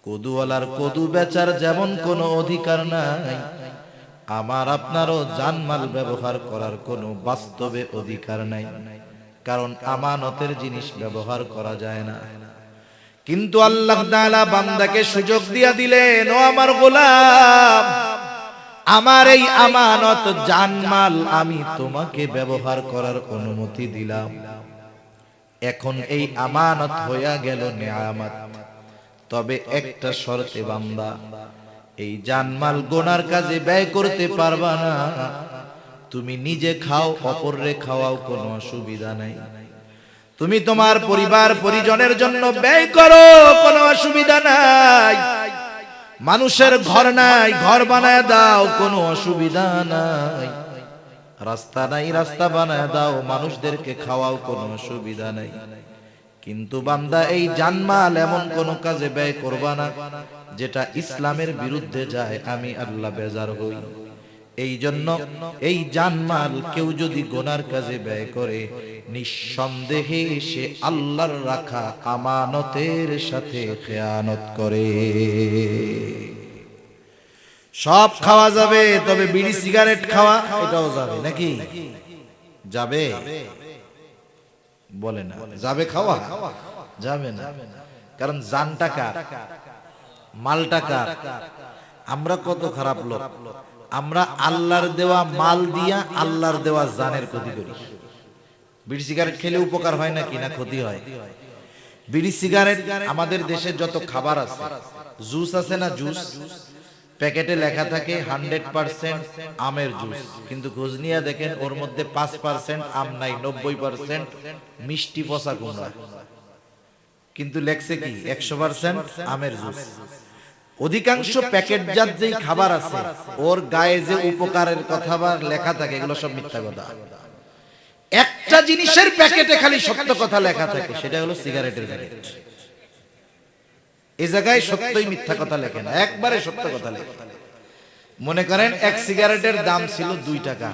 কদুওয়ালার কদু বেচার যেমন কোনো অধিকার নাই, আমার আপনারও জানমাল ব্যবহার করার কোনো বাস্তবে অধিকার নাই, কারণ আমানতের জিনিস ব্যবহার করা যায় না। কিন্তু আল্লাহ তাআলা বান্দাকে সুযোগ দিয়া দিলেন, ও আমার গোলাম, আমার এই আমানত জানমাল আমি তোমাকে ব্যবহার করার অনুমতি দিলাম। এখন এই আমানত হইয়া গেল নিয়ামত, তবে একটা শর্তে বান্দা, এই জানমাল গোনার কাজে ব্যয় করতে পারবা না। তুমি নিজে খাও, অপররে খাওয়াও, কোনো অসুবিধা নাই। তুমি তোমার পরিবার পরিজনের জন্য ব্যয় করো, কোনো অসুবিধা নাই। মানুষের ঘর নাই, ঘর বানায় দাও, কোনো অসুবিধা নাই। রাস্তা নাই, রাস্তা বানায় দাও, মানুষদেরকে খাওয়াও, কোনো অসুবিধা নাই। কিন্তু বান্দা এই জানমাল এমন কোন কাজে ব্যয় করবা না যেটা ইসলামের বিরুদ্ধে যায়, আমি আল্লাহ বেজার হই। এই জন্য এই জানমাল কেউ যদি গুনার কাজে ব্যয় করে, নিঃসন্দেহে সে আল্লাহর রাখা আমানতের সাথে খেয়ানত করে। সব খাওয়া যাবে, তবে বিড়ি সিগারেট খাওয়া এটাও যাবে নাকি? যাবে? বলে না যাবে, খাওয়া যাবে না। কারণ জানটা কার, মালটা কার? আমরা কত খারাপ লোক, আমরা আল্লাহর দেওয়া মাল দিয়া আল্লাহর দেওয়া জানের ক্ষতি করি। বিড়ি সিগারেট খেলে উপকার হয় নাকি না ক্ষতি হয়? বিড়ি সিগারেট, আমাদের দেশে যত খাবার আছে, জুস আছে না, জুস প্যাকেটে লেখা থাকে 100% আমের জুস, কিন্তু খোঁজ নিয়ে দেখেন ওর মধ্যে 5% আম নাই, 90% মিষ্টি পচা কুমড়া, কিন্তু লেখছে কি 100% আমের জুস। অধিকাংশ প্যাকেটজাত যেই খাবার আছে ওর গায়ে যে উপকারের কথা বা লেখা থাকে, এগুলো সব মিথ্যা কথা। একটা জিনিসের প্যাকেটে খালি সত্য কথা লেখা থাকে, সেটা হলো সিগারেটের প্যাকেট। এই জায়গায় সত্যই মিথ্যা কথা লেখে না, একবারে সত্য কথা লেখে। মনে করেন এক সিগারেটের দাম ছিল 2 টাকা,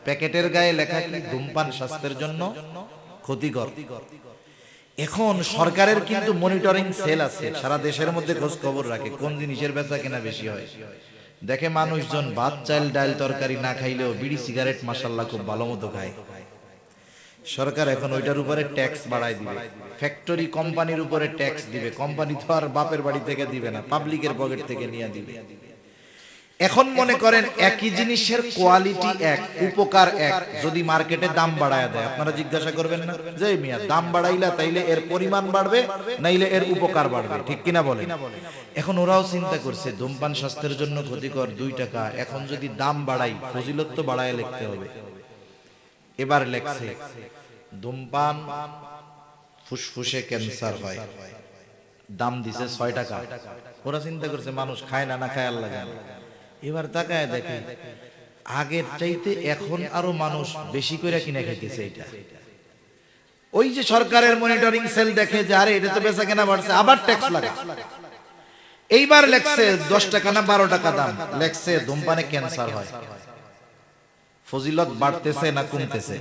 প্যাকেটের গায়ে লেখা কি ধূমপান স্বাস্থ্যের জন্য ক্ষতিকর। এখন সরকারের কিন্তু মনিটরিং সেল আছে, সারা দেশের মধ্যে খোঁজ খবর রাখে কোন জিনিসের বেচা কেনা বেশি হয়। দেখে মানুষজন ভাত চাল ডাল তরকারি না খাইলেও বিড়ি সিগারেট মাশাআল্লাহ খুব ভালো মতো খায়। সরকার এখন ওইটার উপরে ট্যাক্স বাড়ায় দিবে, ফ্যাক্টরি কোম্পানির উপরে ট্যাক্স দিবে। কোম্পানি তো আর বাপের বাড়ি থেকে দিবে না, পাবলিকের পকেট থেকে নিয়ে দিবে। এখন মনে করেন একই জিনিসের কোয়ালিটি এক, উপকার এক, যদি মার্কেটে দাম বাড়ায় দেয়, আপনারা জিজ্ঞাসা করবেন না যে মিয়া দাম বাড়াইলা তাইলে এর পরিমাণ বাড়বে নাইলে এর উপকার বাড়বে, ঠিক কিনা বলেন? এখন ওরাও চিন্তা করছে ধূমপান স্বাস্থ্যের জন্য ক্ষতিকর 2 টাকা, এখন যদি দাম বাড়াই ফজিলত তো বাড়ায় লিখতে হবে। এবার লেখছে ধূমপান ফুসফুসে ক্যান্সার হয়, দাম দিছে 6 টাকা। ওরা চিন্তা করছে মানুষ খায় না, না খায় আল্লাহ জানে। এবার তাকায় দেখে আগের চাইতে এখন আরো মানুষ বেশি করে কিনে খাইতেছে। এটা ওই যে সরকারের মনিটরিং সেল দেখে যে আরে এটা তো বেচা কেনা বাড়ছে, আবার ট্যাক্স লাগে। এইবার লেখছে 10 টাকা না 12 টাকা দাম, লেখছে ধূমপানে ক্যান্সার হয়। ফজিলত বাড়তেছে না কমতেছে?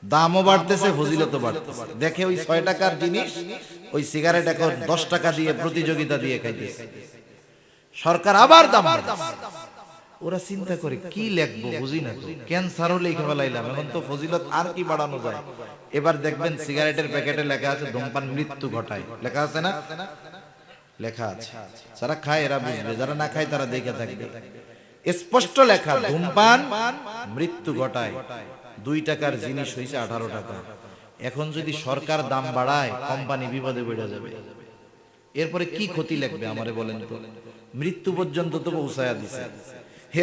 দামও বাড়তেছে, ফজিলতও বাড়তেছে। দেখে ওই 6 টাকার জিনিস ওই সিগারেট এখন 10 টাকা দিয়ে প্রতিযোগিতা দিয়ে খাইতেছে। সরকার আবার দাম বাড়াচ্ছে। ওরা চিন্তা করে কি লিখবো বুঝি না তো, ক্যান্সারও লিখে ফেলাইলাম, এখন তো ফজিলত আর কি বাড়ানো যায়। এবার দেখবেন সিগারেটের প্যাকেটে লেখা আছে ধূমপান মৃত্যু ঘটায়, লেখা আছে না? লেখা আছে। যারা খায় এরা বুঝবে, যারা না খায় তারা দেখে থাকবে। স্পষ্ট লেখা, ধূমপান মৃত্যু ঘটায়। 2 টাকার জিনিস হয়েছে 18 টাকা। এখন যদি সরকার দাম বাড়ায়, কোম্পানি বিপদে পড়ে যাবে। এরপরে কি ক্ষতি লাগবে আমারে বলেন তো? মৃত্যু পর্যন্ত তো পৌঁছায়া দিছে।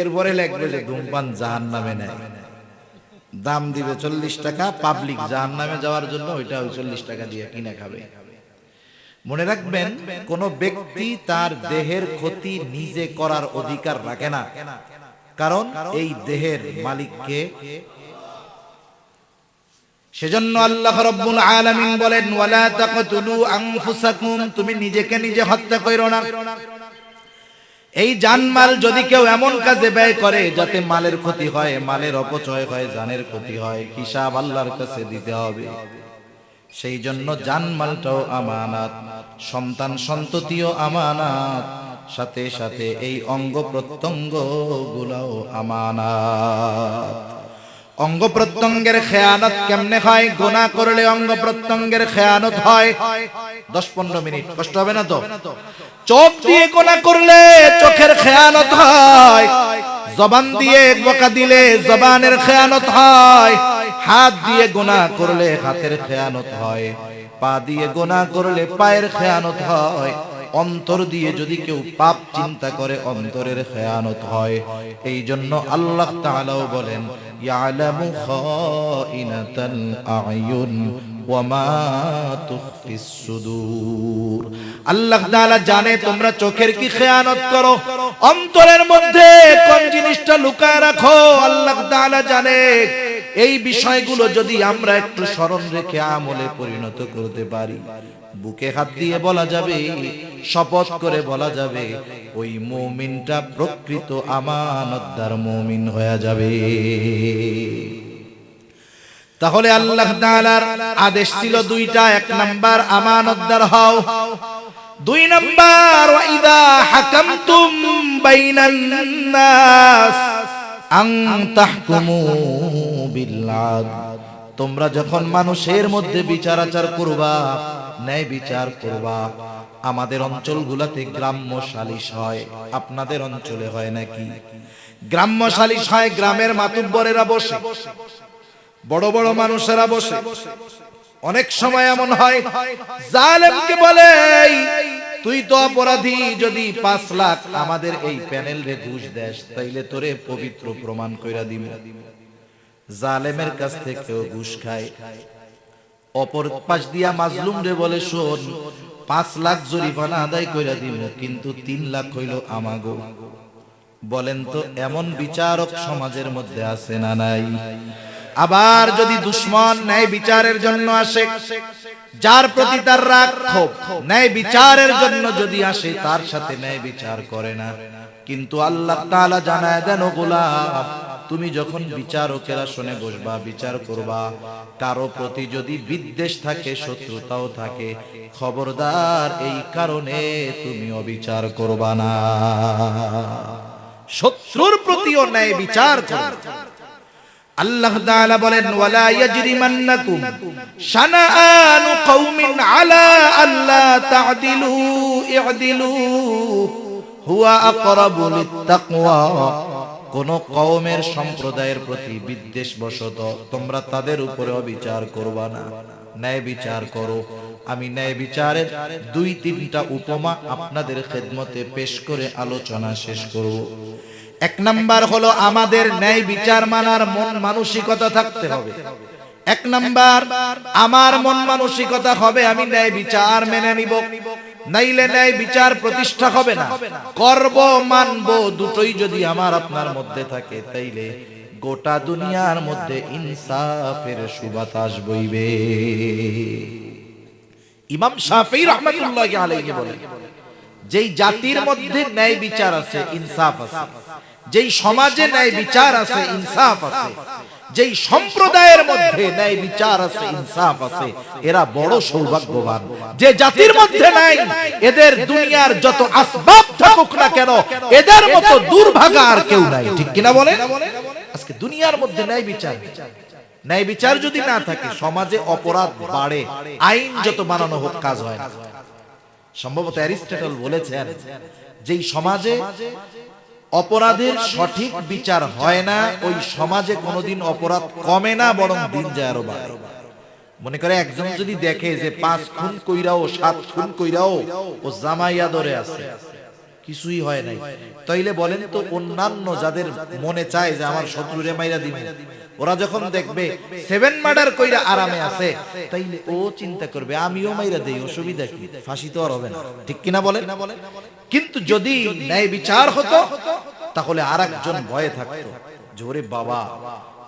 এরপরে লাগবে যে ধূমপান জাহান্নামে নেয়, দাম দিবে 40 টাকা, পাবলিক জাহান্নামে যাওয়ার জন্য ওইটা 40 টাকা দিয়ে কিনে খাবে। মনে রাখবেন, কোন ব্যক্তি তার দেহের ক্ষতি নিজে করার অধিকার রাখে না, কারণ এই দেহের মালিককে। সেজন্য আল্লাহ রাব্বুল আলামিন বলেন, ওয়ালা তাকতুলু আনফুসাকুম, তুমি নিজেকে নিজে হত্যা কইরো না। এই জানমাল যদি কেউ এমন কাজে ব্যয় করে যাতে মালের ক্ষতি হয়, মালের অপচয় হয়, জানের ক্ষতি হয়, হিসাব আল্লাহর কাছে দিতে হবে। সেই জন্য জানমালটাও আমানত, সন্তান সন্ততিও আমানত, সাথে সাথে এই অঙ্গ প্রত্যঙ্গ গুলাও আমানত। অঙ্গ প্রত্যঙ্গের খেয়ানত কেমনে হয়? গুনাহ করলে অঙ্গ প্রত্যঙ্গের খেয়ানত হয়। 10-15 মিনিট কষ্ট হবে না তো? চোখ দিয়ে গুনাহ করলে চোখের খেয়ানত হয়, জবান দিয়ে বকা দিলে জবানের খেয়ানত হয়, হাত দিয়ে গুনাহ করলে হাতের খেয়ানত হয়, পা দিয়ে গুনাহ করলে পায়ের খেয়ানত হয়, অন্তর দিয়ে যদি কেউ পাপ চিন্তা করে অন্তরের খেয়ানত হয়। এই জন্য আল্লাহ তাআলাও বলেন, ইয়ালামু খাইনাতাল আয়ুন ওয়া মা তুখফিস সুদূর। আল্লাহ তাআলা জানে তোমরা চোখের কি খেয়ানত করো, অন্তরের মধ্যে কোন জিনিসটা লুকায় রাখো, আল্লাহ তাআলা জানে। এই বিষয়গুলো যদি আমরা একটু স্মরণ রেখে আমলে পরিণত করতে পারি, বুকে হাত দিয়ে বলা যাবে, শপথ করে বলা যাবে, ওই মুমিনটা প্রকৃত আমানতদার মুমিন হয়ে যাবে। তাহলে আল্লাহ তাআলার আদেশ ছিল 2টা। 1 নাম্বার আমানতদার হও, 2 নাম্বার ওয়াইদা হাকামতুম বাইনান নাস আন তাহকুমু বিল আদল। তোমরা যখন মানুষের মধ্যে বিচার আচার করবা, ন্যায় বিচার করবা। আমাদের অঞ্চলগুলোতে গ্রাম্য সালিশ হয়, আপনাদের অঞ্চলে হয় নাকি? গ্রাম্য সালিশ হয়, গ্রামের মাতুব্বরেরা বসে, বড় বড় মানুষেরা বসে। অনেক সময় এমন হয়, জালেমকে বলে, তুই তো অপরাধী, যদি 5 লাখ আমাদের এই প্যানেল রে ঘুষ দেস, তাইলে তোরে পবিত্র প্রমাণ কইরা দিব। জালেমের কাছ থেকেও ঘুষ খায়। অপর পাশ দিয়া মাজলুম রে বলে, শোন, 5 লাখ জরিমানা আদায় কইরা দিব, কিন্তু 3 লাখ হইল আমাগো। বলেন তো, এমন বিচারক সমাজের মধ্যে আছে না নাই? আবার যদি দুশমন ন্যায় বিচারের জন্য আসে, যার প্রতি তার রাগ ক্ষোভ, ন্যায় বিচারের জন্য যদি আসে, তার সাথে ন্যায় বিচার করে না। কিন্তু আল্লাহ তাআলা জানায় দেন, ও গোলাম, তুমি যখন বিচারকের আসনে বসবা, বিচার করবা, কারো প্রতি যদি বিদ্বেষ থাকে, শত্রুতাও থাকে, খবরদার এই কারণে তুমি অবিচার করবা না। শত্রুর প্রতিও ন্যায় বিচার করো। আল্লাহ তাআলা বলেন, ওয়ালা ইয়াজরিমান্নাকুম শানাআনু কওমিন আলা আল্লা তা'দিলু ই'দিলু হুয়া আকরাবু লিত্তাকওয়া। কোন কওমের সম্প্রদায়ের প্রতি বিদ্বেষবশত তোমরা তাদের উপরে অবিচার করবা না, ন্যায় বিচার করো। আমি ন্যায় বিচারের 2-3টা উপমা আপনাদের খেদমতে পেশ করে আলোচনা শেষ করব। 1 নাম্বার হলো, আমাদের ন্যায় বিচার মানার মন মানসিকতা থাকতে হবে। 1 নাম্বার, আমার মন মানসিকতা হবে আমি ন্যায় বিচার মেনে নিব, নাইলে ন্যায় বিচার প্রতিষ্ঠা হবে না। করব, মানব, দুটোই যদি আমার আপনার মধ্যে থাকে, তাইলে গোটা দুনিয়ার মধ্যে ইনসাফের সুবাতাস বইবে। ইমাম শাফিঈ রাহমাতুল্লাহি আলাইহি বলেন, যেই জাতির মধ্যে ন্যায় বিচার আছে, ইনসাফ আছে, যেই সমাজে ন্যায় বিচার আছে, ইনসাফ আছে, যেই সম্প্রদায়ের মধ্যে ন্যায় বিচার আছে, ইনসাফ আছে, এরা বড় সৌভাগ্যবান। যে জাতির মধ্যে নাই, এদের দুনিয়ার যত আসবাব থাকুক না কেন, এদের মতো দুর্ভাগা আর কেউ নাই। ঠিক কিনা বলেন? আজকে দুনিয়ার মধ্যে ন্যায় বিচার, ন্যায় বিচার যদি না থাকে, সমাজে অপরাধ বাড়ে, আইন যত বানানো হোক কাজ হয় না। সম্ভবত অ্যারিস্টটল বলেছেন, যেই সমাজে অপরাধের সঠিক বিচার হয় না, ওই সমাজে কোনোদিন অপরাধ কমে না, বরং দিন যায় আরো বাড়ে। মনে করে একজন যদি দেখে যে 5 খুন কইরাও 7 খুন কইরাও ও জামাইয়া ধরে আছে, কিছুই হয় নাই, তাইলে বলেন তো অন্যান্য যাদের মনে চায় যে আমার শত্রুরে মাইরা দিব, ওরা যখন দেখবে 7 মার্ডার কইরা আরামে আছে, তাইলে ও চিন্তা করবে আমিও মাইরা দেই, অসুবিধা কি, ফাঁসি তো আর হবে না, ঠিক কিনা বলেন? কিন্তু যদি ন্যায় বিচার হতো তাহলে আরেকজন ভয়ে থাকতো যে ওরে বাবা,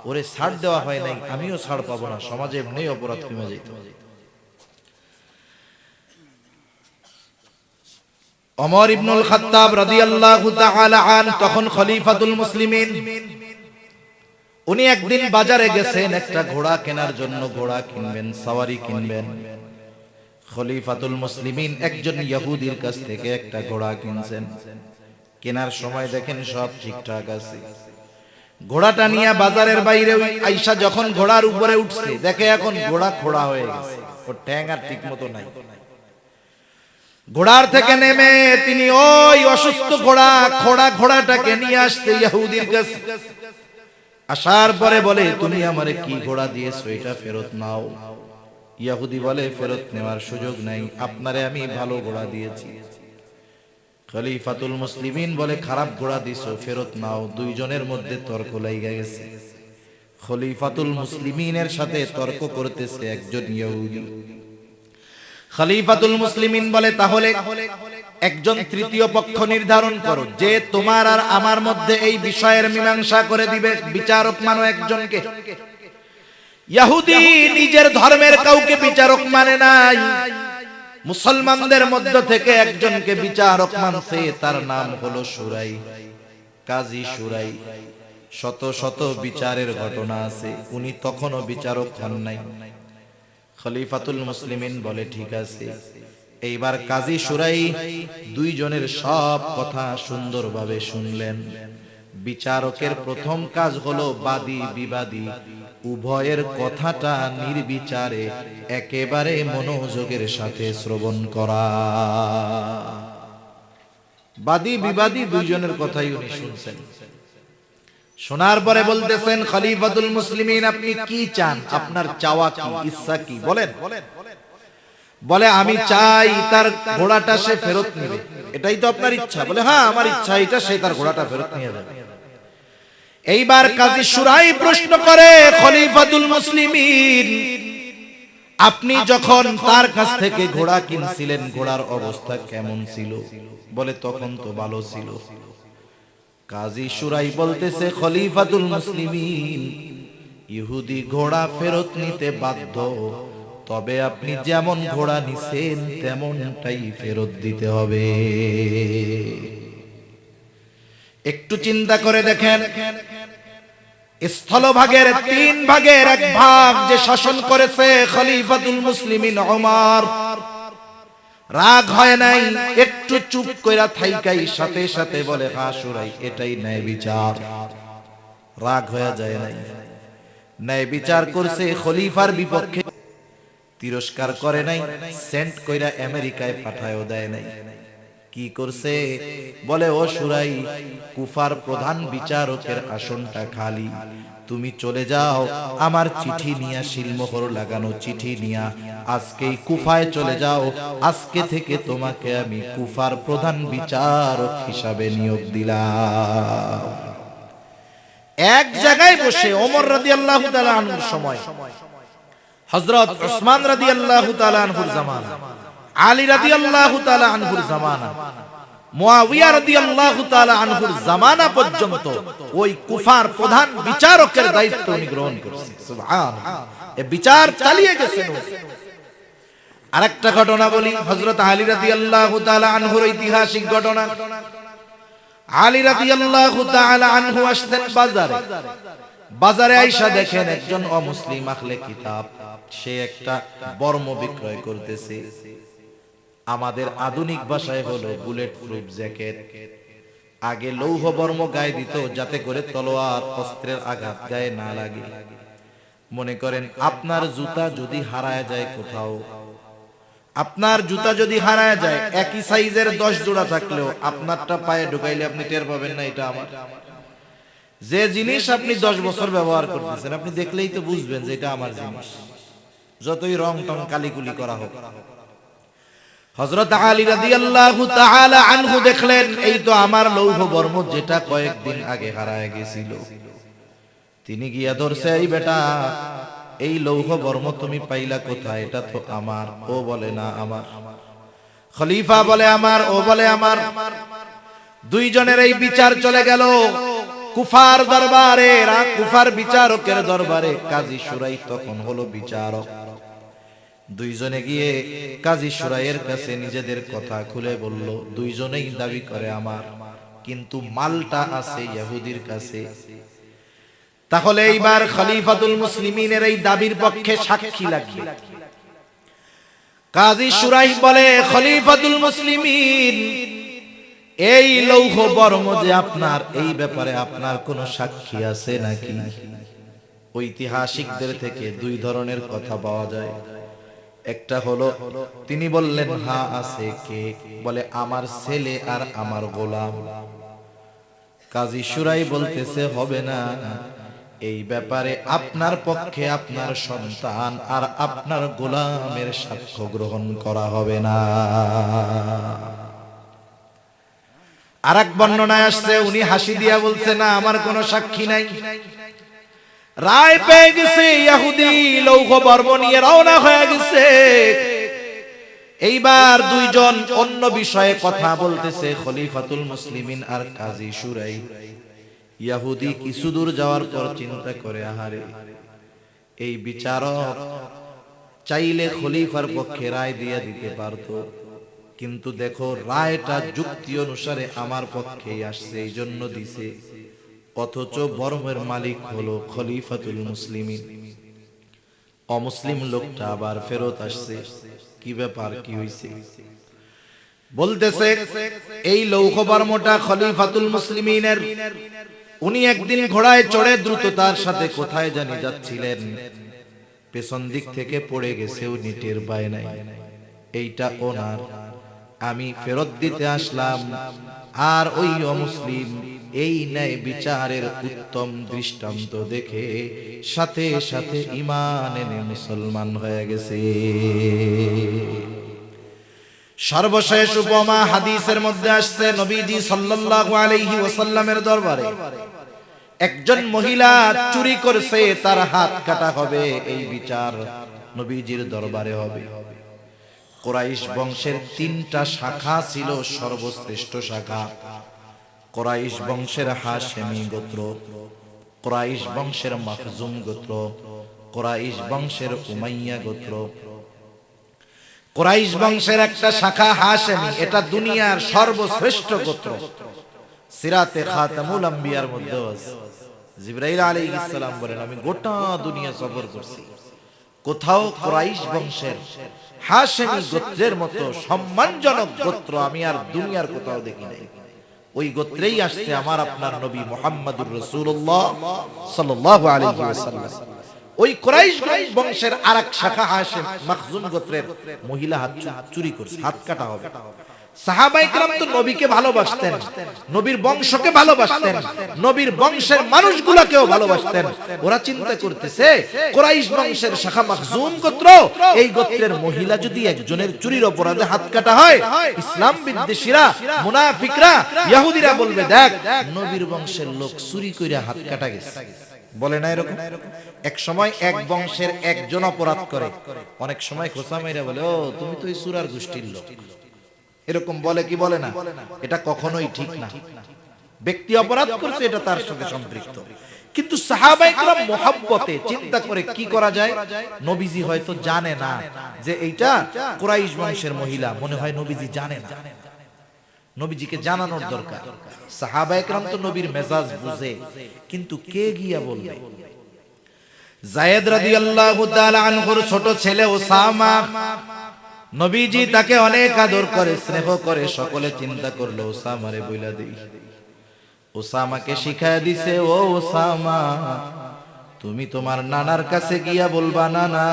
ওরে ছাড় দেওয়া হয় নাই, আমিও ছাড় পাবো না, সমাজে এমনি অপরাধ কমে যেত। ওমর ইবনুল খাত্তাব রাদিয়াল্লাহু তাআলা আন তখন খলিফাতুল মুসলিমিন, উনি একদিন বাজারে গেছেন একটা ঘোড়া কেনার জন্য, ঘোড়া কিনবেন, সওয়ারি কিনবেন। খলিফাতুল মুসলিমিন একজন ইহুদির কাছ থেকে একটা ঘোড়া কিনছেন। কেনার সময় দেখেন সব ঠিকঠাক আছে, ঘোড়াটা নিয়ে বাজারের বাইরে আইসা যখন ঘোড়ার উপরে উঠছে, দেখে এখন ঘোড়া খোড়া হয়ে গেছে, ওর ঠ্যাং আর ঠিক মতো নাই। ঘোড়ার থেকে নেমে তিনি ওই অসুস্থ ঘোড়াটাকে নিয়ে আসছে ইহুদির কাছে। আসার পরে বলে, তুমি আমারে কি ঘোড়া দিয়েছো, এটা ফেরত নাও। ইহুদি বলে, ফেরত নেওয়ার সুযোগ নাই, আপনারে আমি ভালো ঘোড়া দিয়েছি। খলিফাতুল মুসলিমিন বলে, খারাপ ঘোড়া দিছো, ফেরত নাও। দুইজনের মধ্যে তর্ক লাইগা গেছে। খলিফাতুল মুসলিমিনের সাথে তর্ক করতেছে একজন ইহুদি। খলিফাতুল মুসলিমিন বলে, তাহলে একজন তৃতীয় পক্ষ নির্ধারণ করো, যে তোমার আর আমার মধ্যে এই বিষয়ের মীমাংসা করে দিবে, বিচারক মানো একজনকে। ইহুদি নিজের ধর্মের কাউকে বিচারক মানে নাই, মুসলমানদের মধ্য থেকে একজনকে বিচারক মানছে, তার নাম হলো শুরাই, কাজী শুরাই। শত শত বিচারের ঘটনা আছে, উনি তখনও বিচারক হন নাই। খলিফাতুল মুসলিমিন বলে, ঠিক আছে। এইবার কাজী শুরাই দুইজনের সব কথা সুন্দরভাবে শুনলেন। বিচারকের প্রথম কাজ হলো বাদী বিবাদী উভয়ের কথাটা নির্বিচারে একেবারে মনোযোগের সাথে শ্রবণ করা। বাদী বিবাদী দুইজনের কথাই উনি শুনছেন। শোনার পরে বলতেছেন, খলিফাতুল মুসলিমিন, আপনি কি চান, আপনার চাওয়া কি, ইচ্ছা কি, বলেন। বলে, আমি চাই তার ঘোড়াটা সে ফেরত নেবে। এটাই তো আপনার ইচ্ছা? বলে, হ্যাঁ, আমার ইচ্ছা এটা, সে তার ঘোড়াটা ফেরত নিয়ে যাবে। এইবার কাজী শুরাই প্রশ্ন করে, খলিফাতুল মুসলিমিন, আপনি যখন তার কাছ থেকে ঘোড়া কিনছিলেন, ঘোড়ার অবস্থা কেমন ছিল? বলে, তখন তো ভালো ছিল। কাজী শুরাই বলতেছে, খলিফাতুল মুসলিমিন, ইহুদি ঘোড়া ফেরত নিতে বাধ্য, তবে আপনি যেমন ঘোড়া নিছেন তেমনটাই ফেরত দিতে হবে। একটু চিন্তা করে দেখেন, স্থলভাগের 3 ভাগের 1 ভাগ যে শাসন করেছে খলিফাতুল মুসলিমিন ওমর, রাগ হয় নাই, একটু চুপ কইরা থাইকাই সাথে সাথে বলে, হ্যাঁ শুরাই, এটাই ন্যায় বিচার। রাগ হয়ে যায় নাই, ন্যায় বিচার করছে, খলিফার বিপক্ষে তিরস্কার করে নাই, সেন্ট কইরা আমেরিকায় পাঠায়ও দেয় নাই। কি করছে? বলে, ও শুরাই, কুফার প্রধান বিচারকের আসনটা খালি, তুমি চলে যাও, আমার চিঠি নিয়া, শিলমোহর লাগানো চিঠি নিয়া আজকেই কুফায় চলে যাও। আজকে থেকে তোমাকে আমি কুফার প্রধান বিচারক হিসাবে নিয়োগ দিলাম। এক জায়গায় বসে ওমর রাদিয়াল্লাহু তাআলা আনহুর সময়, হযরত উসমান রাদিয়াল্লাহু তাআলা আনহুর জামানা, আলী রাদিয়াল্লাহু তাআলা আনহুর জামানা, মুয়াবিয়া রাদিয়াল্লাহু তাআলা আনহুর জামানা পর্যন্ত ওই কুফার প্রধান বিচারকের দায়িত্ব উনি গ্রহণ করেছেন। সুবহানাল্লাহ, এই বিচার চালিয়ে গেছেন। আরেকটা ঘটনা বলি, হযরত আলী রাদিয়াল্লাহু তাআলা আনহুর ঐতিহাসিক ঘটনা। আলী রাদিয়াল্লাহু তাআলা আনহু আসছেন বাজারে। বাজারে আইসা দেখেন একজন অমুসলিম আহলে কিতাব, সে একটা বর্ম বিক্রয় করতেছে। আমাদের আধুনিক ভাষায় হলো বুলেট প্রুফ জ্যাকেট। আগে লৌহ বর্ম গায়ে দিত যাতে করে তলোয়ার অস্ত্রের আঘাত গায়ে না লাগে। মনে করেন আপনার জুতা যদি হারায় যায় কোথাও, আপনার জুতা যদি হারায় যায়, একই সাইজের 10 জোড়া থাকলেও আপনারটা পায়ে ঢুকাইলে আপনি টের পাবেন না এটা আমার। যে জিনিস আপনি 10 বছর ব্যবহার করতেছেন, আপনি দেখলেই তো বুঝবেন যে এটা আমার জিনিস, যতই রং টং কালিকুলি করা হোক। হযরত আলী রাদিয়াল্লাহু তাআলা আনহু দেখলেন এই তো আমার লৌহ বর্ম, যেটা কয়েকদিন আগে হারায় গেছিল। তিনি গিয়া ধরছে, এই বেটা, এই লৌহ বর্ম তুমি পাইলা কোথায়? এটা তো আমার। ও বলে না আমার। খলিফা বলে আমার, ও বলে আমার। দুইজনের এই বিচার চলে গেল কুফার দরবারে, কুফার বিচারকের দরবারে। কাজী শুরাই তখন হলো বিচারক। দুইজনে গিয়ে কাজী শুরাইয়ের কাছে নিজেদের কথা খুলে বলল। দুইজনেই দাবি করে আমার, কিন্তু মালটা আছে ইহুদির কাছে। তাহলে এইবার খলিফাতুল মুসলিমিনের এই দাবির পক্ষে সাক্ষী লাগবে। কাজী শুরাই বলে, খলিফাতুল মুসলিমিন, এই লৌহ বর্ম যে আপনার, এই ব্যাপারে আপনার কোনো সাক্ষী আছে নাকি? ঐতিহাসিকদের থেকে দুই ধরনের কথা পাওয়া যায়। একটা হলো, তিনি বললেন হ্যাঁ আছে। কে? বলে আমার ছেলে আর আমার গোলাম। কাজী শুরাই বলতেছে হবে না, এই ব্যাপারে আপনার পক্ষে আপনার সন্তান আর আপনার গোলামের সাক্ষ্য গ্রহণ করা হবে না। আরেক বর্ণনায় আসছে, উনি হাসি দিয়া বলছে, না, আমার কোনো সাক্ষী নাই। রায় পেয়ে গেছে, ইহুদি লৌহ বর্ম নিয়ে রওনা হয়ে গেছে। এইবার দুইজন অন্য বিষয়ে কথা বলতেছে, খলিফাতুল মুসলিমিন আর কাজী শুরাই। ইহুদি কিছু দূর যাওয়ার পর চিন্তা করে, আহারে, এই বিচারক চাইলে খলিফার পক্ষে রায় দিয়ে দিতে পারত, কিন্তু দেখো রায়টা যুক্তি অনুসারে আমার পক্ষেই আসছে, এই জন্য দিছে। অথচ বর্মের মালিক হলো খলিফাতুল মুসলিমিন। অমুসলিম লোকটা আবার ফেরত আসছে। কি ব্যাপার, কি হইছে? বলতেছে, এই লৌহ বর্মটা খলিফাতুল মুসলিমিনের। উনি একদিন ঘোড়ায় চড়ে দ্রুততার সাথে কোথায় জানি যাচ্ছিলেন, পেছন দিক থেকে পড়ে গেছে, উনি টের পায় নাই। এইটা ওনার, আমি ফেরত দিতে আসলাম। আর ওই অমুসলিম এই ন্যায় বিচারের উত্তম দৃষ্টান্ত দেখে সাথে সাথে ঈমান এনে মুসলমান হয়ে গেছে। সর্বশেষ উপমা হাদিসের মধ্যে আসছে, নবীজি সাল্লাল্লাহু আলাইহি ওয়াসাল্লামের দরবারে একজন মহিলা চুরি করছে, তার হাত কাটা হবে। এই বিচার নবীজির দরবারে হবে। কুরাইশ বংশের 3টা শাখা ছিল, সর্বশ্রেষ্ঠ শাখা কুরাইশ বংশের হাশেমি গোত্র, কুরাইশ বংশের মাখজুম গোত্র, কুরাইশ বংশের উমাইয়া গোত্র। কুরাইশ বংশের একটা শাখা হাশেমি, এটা দুনিয়ার সর্বশ্রেষ্ঠ গোত্র। সিরাতে খাতামুল আম্বিয়ার মধ্যে আছে, জিবরাইল আলাইহিস সালাম বলেন, আমি গোটা দুনিয়া সফর করছি, কোথাও কুরাইশ বংশের হাশেমি গোত্রের মতো সম্মানজনক গোত্র আমি আর দুনিয়ার কোথাও দেখি নাই। ওই গোত্রেই আসছে আমার আপনার নবী মুহাম্মদুর রাসূলুল্লাহ সাল্লাল্লাহু আলাইহি ওয়াসাল্লাম। ওই কুরাইশ বংশের আরেক শাখা হাশেম মাখজুম গোত্রের মহিলা হাত চুরি করছে, হাত কাটা হবে। সাহাবায়ে কেরাম তো নবীকে ভালোবাসতেন, নবীর বংশকে ভালোবাসতেন, নবীর বংশের মানুষগুলোকেও ভালোবাসতেন। ওরা চিন্তা করতেছে, কুরাইশ বংশের শাখা মাখজুম গোত্র, এই গোত্রের মহিলা যদি একজনের চুরির অপরাধে হাত কাটা হয়, ইসলাম বিদ্বেষীরা, মুনাফিকরা, ইহুদিরা বলবে, দেখ নবীর বংশের লোক চুরি কইরা হাত কাটা গেছে। বলে না এরকম? এক সময় এক বংশের একজন অপরাধ করে, অনেক সময় খোঁচা মেরে বলে, ও তুমি তো এই সূরার গোষ্ঠীর লোক। এরকম বলে কি বলে না? এটা কখনোই ঠিক না। ব্যক্তি অপরাধ করছে, এটা তার সাথে সম্পৃক্ত। কিন্তু সাহাবায়ে কেরাম মুহাব্বতে চিন্তা করে কি করা যায়। নবীজি হয়তো জানে না যে এইটা কুরাইশ বংশের মহিলা, মনে হয় নবীজি জানে না, নবীজিকে জানানোর দরকার। সাহাবায়ে কেরাম তো নবীর মেজাজ বুঝে, কিন্তু কে গিয়া বলবে? যায়েদ রাদিয়াল্লাহু তাআলা আনহুর ছোট ছেলে ওসামা, নবীজি তাকে অনেক আদর করে, স্নেহ করে। সকলে চিন্তা করলো ওসামারে বইলা দেই। ওসামাকে শিখায়া দিছে, ও ওসামা, তুমি তোমার নানার কাছে গিয়া বলবা, নানা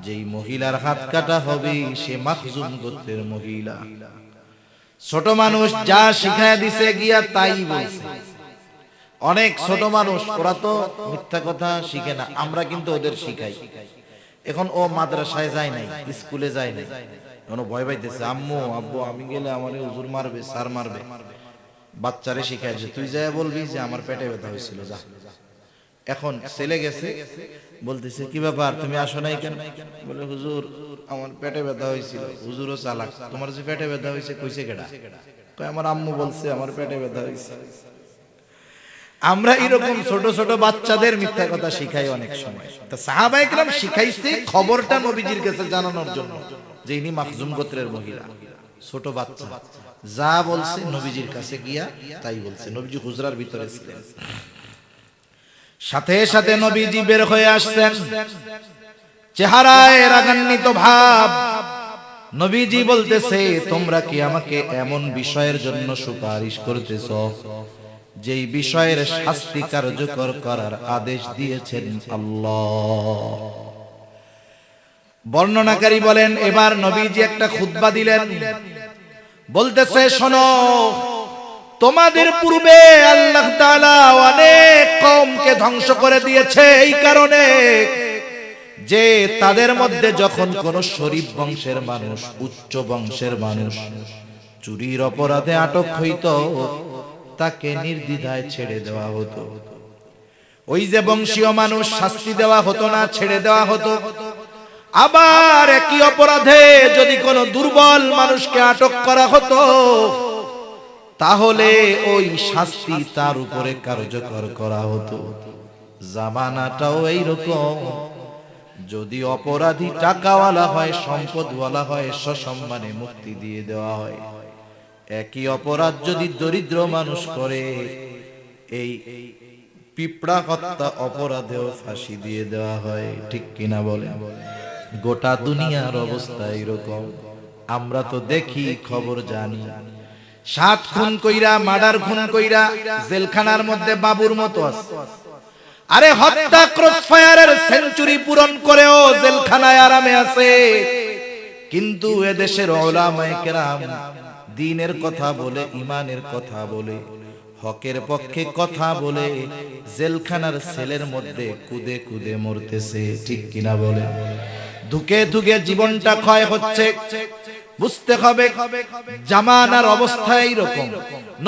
যেই মহিলার হাত কাটা হবে সে মাখজুম গোত্রের মহিলা। ছোট মানুষ যা শিখায় দিছে গিয়া তাই বলছে। অনেক ছোট মানুষ ওরা তো মিথ্যা কথা শিখে না, আমরা কিন্তু ওদের শিখাই। এখন ও মাদ্রাসায় যায় নাই, স্কুলে যায় নাই, এখন ভয় পাইতেছে, আম্মু আব্বু আমি গেলে আমারে হুজুর মারবে, স্যার মারবে। বাচ্চারে শিখায় যে তুই যায় বলবি যে আমার পেটে ব্যথা হয়েছিল, যা। এখন ছেলে গেছে, বলতেছে কি ব্যাপার তুমি আসো নাই কেন? বলে হুজুর আমার পেটে ব্যথা হয়েছিল। হুজুরও চালাক, তোমার যে পেটে ব্যথা হয়েছে কইছে কেডা? কয় আমার আম্মু বলছে আমার পেটে ব্যথা হয়েছে। আমরা এরকম ছোট ছোট বাচ্চাদের মিথ্যা কথা শিখাই অনেক সময়। তা সাহাবায়ে কেরাম শিখাইছে খবরটা নবীজির কাছে জানানোর জন্য যে ইনি মাখজুম গোত্রের মহিলা। ছোট বাচ্চা যা বলছে নবীজির কাছে গিয়া তাই বলছে। নবীজি হুজরার ভিতরে ছিলেন, সাথে সাথে নবীজি বের হয়ে আসছেন, চেহারায় রাগান্বিত ভাব। নবীজি বলতেছে তোমরা কি আমাকে এমন বিষয়ের জন্য সুপারিশ করতেছ যেই বিষয়ের শাস্তি কার্যকর করার আদেশ দিয়েছেন আল্লাহ? বর্ণনাকারী বলেন এবার নবীজি একটা খুতবা দিলেন, বলতেছে শোনো, তোমাদের পূর্বে আল্লাহ তাআলা অনেক কওমকে ধ্বংস করে দিয়েছে এই কারণে যে তাদের মধ্যে যখন কোন শরীফ বংশের মানুষ, উচ্চ বংশের মানুষ চুরির অপরাধে আটক হইত তাকে নির্দ্বিধায় ছেড়ে দেওয়া হতো। ওই যে বংশীয় মানুষ শাস্তি দেওয়া হতো না, ছেড়ে দেওয়া হতো। আবার একই অপরাধে যদি কোনো দুর্বল মানুষকে আটক করা হতো তাহলে ওই শাস্তি তার উপরে কার্যকর করা হতো। জামানাটাও এইরকম, যদি অপরাধী টাকাওয়ালা হয়, সম্পদওয়ালা হয়, সসম্মানে মুক্তি দিয়ে দেওয়া হয়। একই অপরাধ যদি দরিদ্র মানুষ করে, এই পিঁপড়া হত্যা অপরাধেও ফাঁসি দিয়ে দেওয়া হয়। ঠিক কিনা বলে? গোটা দুনিয়ার অবস্থা এরকম। আমরা তো দেখি, খবর জানি, 7 খুন কইরা, মার্ডার খুন কইরা জেলখানার মধ্যে বাবুর মতো আছে। আরে হত্যা ক্রসফায়ারের সেঞ্চুরি পূরণ করেও জেলখানায় আরামে আছে। কিন্তু এদেশের উলামায়ে কেরাম দ্বীনের কথা বলে, ইমানের কথা বলে, হকের পক্ষে কথা বলে জেলখানার সেলের মধ্যে কুদে কুদে মরতেছে। ঠিক কিনা বলে? ধুকে ধুকে জীবনটা ক্ষয় হচ্ছে। বুঝতে হবে জামানার অবস্থা এইরকম।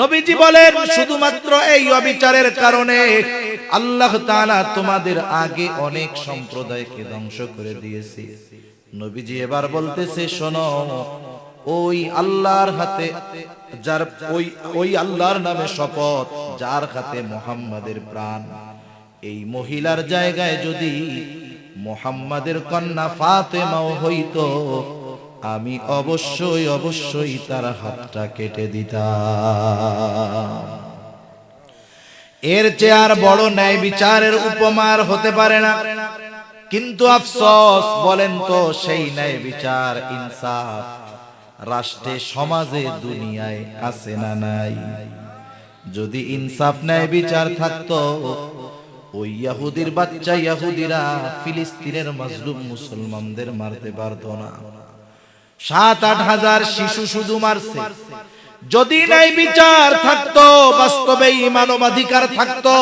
নবীজি বলেন শুধুমাত্র এই অবিচারের কারণে আল্লাহ তাআলা তোমাদের আগে অনেক সম্প্রদায়কে ধ্বংস করে দিয়েছে। নবীজি এবার বলতেছে শোনো, ওই আল্লাহর হাতে যার ওই আল্লাহর নামে শপথ যার হাতে মুহাম্মাদের প্রাণ, এই মহিলার জায়গায় যদি মুহাম্মাদের কন্যা ফাতেমাও হইতো আমি অবশ্যই অবশ্যই তার হাতটা কেটে দিতাম। এর চেয়ে আর বড় ন্যায় বিচারের উপমার হতে পারে না। কিন্তু আফসোস, বলেন তো সেই ন্যায় বিচার, ইনসাফ রাষ্ট্রে, সমাজে, দুনিয়ায় আছে না নাই? যদি ইনসাফ ন্যায় বিচার থাকতো, ওই ইহুদির বাচ্চা ইহুদিরা ফিলিস্তিনের মাজলুম মুসলমানদের মারতে পারত না। 7-8 হাজার শিশু শুধু মারছে। যদি ন্যায় বিচার থাকতো, বাস্তবেই মানবাধিকার থাকতো,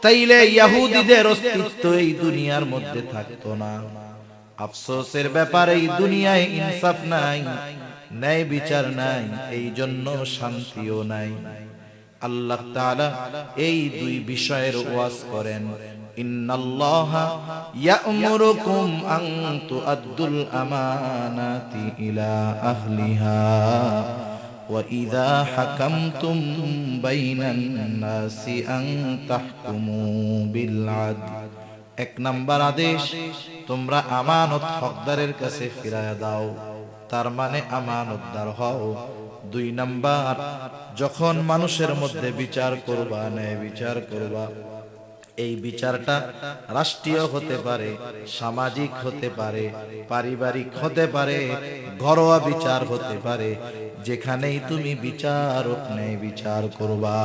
তাইলে ইহুদিদের অস্তিত্ব এই দুনিয়ার মধ্যে থাকতো না। আফসোসের ব্যাপারে এই দুনিয়ায় ইনসাফ নাই, ন্যায় বিচার নাই, এই জন্য শান্তিও নাই। আল্লাহ তাআলা এই দুই বিষয়ের ওয়াজ করেন, ইন্নাল্লাহা ইয়া'মুরুকুম আন তু'আদ্দুল আমানাতি ইলা আহলিহা ওয়া ইযা হাকামতুম বাইনান নাসি আন তাহকুমু বিল আদল। 1 নাম্বার আদেশ, তোমরা আমানত হকদারের কাছে ফিরায়া দাও, তার মানে আমানতদার হও। 2 নাম্বার, যখন মানুষের মধ্যে বিচার করবা, ন্যায় বিচার করবা, এই বিচারটা রাষ্ট্রীয় হতে পারে, সামাজিক হতে পারে, পারিবারিক হতে পারে, ঘরোয়া বিচার হতে পারে, যেখানেই তুমি বিচারক ন্যায় বিচার করবা।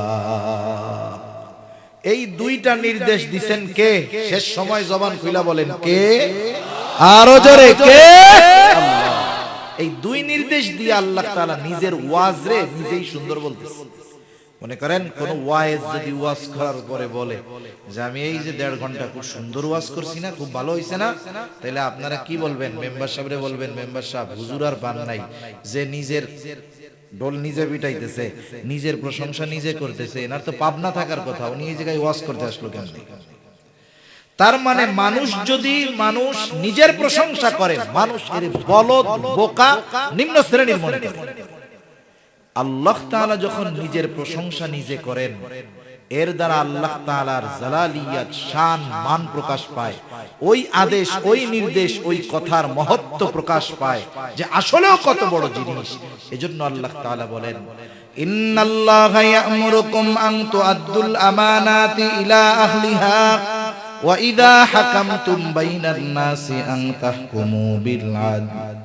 এই 2টা নির্দেশ দিবেন কে? শেষ সময় জবান খুইলা বলেন কে? আরো জোরে কে? আল্লাহ। এই দুই নির্দেশ দিয়ে আল্লাহ তাআলা নিজের ওয়াজরে নিজেই সুন্দর বলতেছে। মনে করেন কোন ওয়াইজ যদি ওয়াজ করার পরে বলে যে আমি এই যে 1.5 ঘন্টা খুব সুন্দর ওয়াজ করছি না, খুব ভালো হইছে না, তাহলে আপনারা কি বলবেন? মেম্বার সাহেবরে বলবেন, মেম্বার সাহেব হুজুর আর পান নাই, যে নিজের ডোল নিজে পিটাইতেছে, নিজের প্রশংসা নিজে করতেছে, এনার তো পাবনা থাকার কথা, উনি এই জায়গায় ওয়াজ করতে আসলো কেন? তার মানে মানুষ যদি নিজের প্রশংসা করে, মানুষ এর বলদ, বোকা, নিম্ন শ্রেণীর মনে করে। আল্লাহ তাআলা যখন নিজের প্রশংসা নিজে করেন, এর দ্বারা আল্লাহ তাআলার জালালিয়াত, শান, মান প্রকাশ পায়। ওই আদেশ, ওই নির্দেশ, ওই কথার মহত্ব প্রকাশ পায় যে আসলেও কত বড় জিনিস। এজন্য আল্লাহ তাআলা বলেন, ইন্নাল্লাহা ইয়া'মুরুকুম আন তু'আদ্দুল আমানাতি ইলা আহলিহা ওয়া ইযা হাকামতুম বাইনান নাসি আন তাহকুমু বিল আদল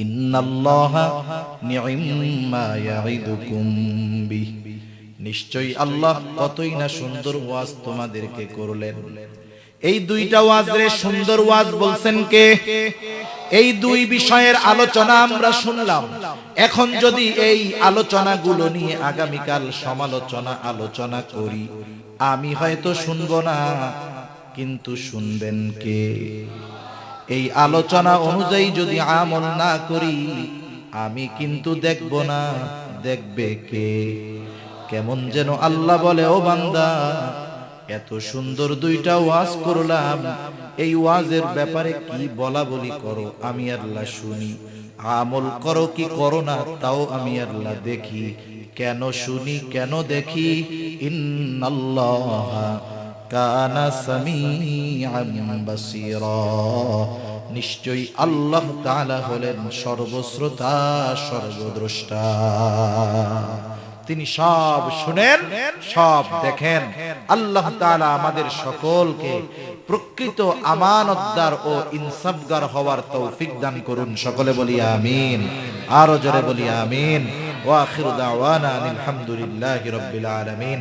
ইন্নাল্লাহা নি'ম্মা ইয়া'iদুকুম বিহি। নিশ্চয়ই আল্লাহ কতই না সুন্দর ওয়াজ তোমাদেরকে করলেন। এই দুইটা ওয়াজরে সুন্দর ওয়াজ বলছেন কে? এই দুই বিষয়ের আলোচনা আমরা শুনলাম। এখন যদি এই আলোচনাগুলো নিয়ে আগামীকাল আলোচনা করি, আমি হয়তো শুনবো না, কিন্তু শুনবেন কে? এই আলোচনা অনুযায়ী যদি আমল না করি, আমি কিন্তু দেখব না, দেখবে কে? কেমন যেন আল্লাহ বলে, ও বান্দা, এত সুন্দর দুইটা ওয়াজ করলাম, এই ওয়াজের ব্যাপারে কি বলা বলি করো, আমি আল্লাহ শুনি। আমল করো কি করো না, তাও আমি আল্লাহ দেখি। কেন শুনি, কেন দেখি? ইন্নাল্লাহা কানা সামিআন বাসীরা। নিশ্চয়ই আল্লাহ তাআলা হলেন সর্বশ্রোতা, সর্বদ্রষ্টা। তিনি সব শুনেন, সব দেখেন। আল্লাহ তাআলা আমাদের সকলকে প্রকৃত আমানতদার ও ইনসাফগার হওয়ার তৌফিক দান করুন। সকলে বলি আমিন, আরো জোরে বলি আমিন। ওয়া আখিরু দাওয়ানা আলহামদুলিল্লাহি রাব্বিল আলামিন।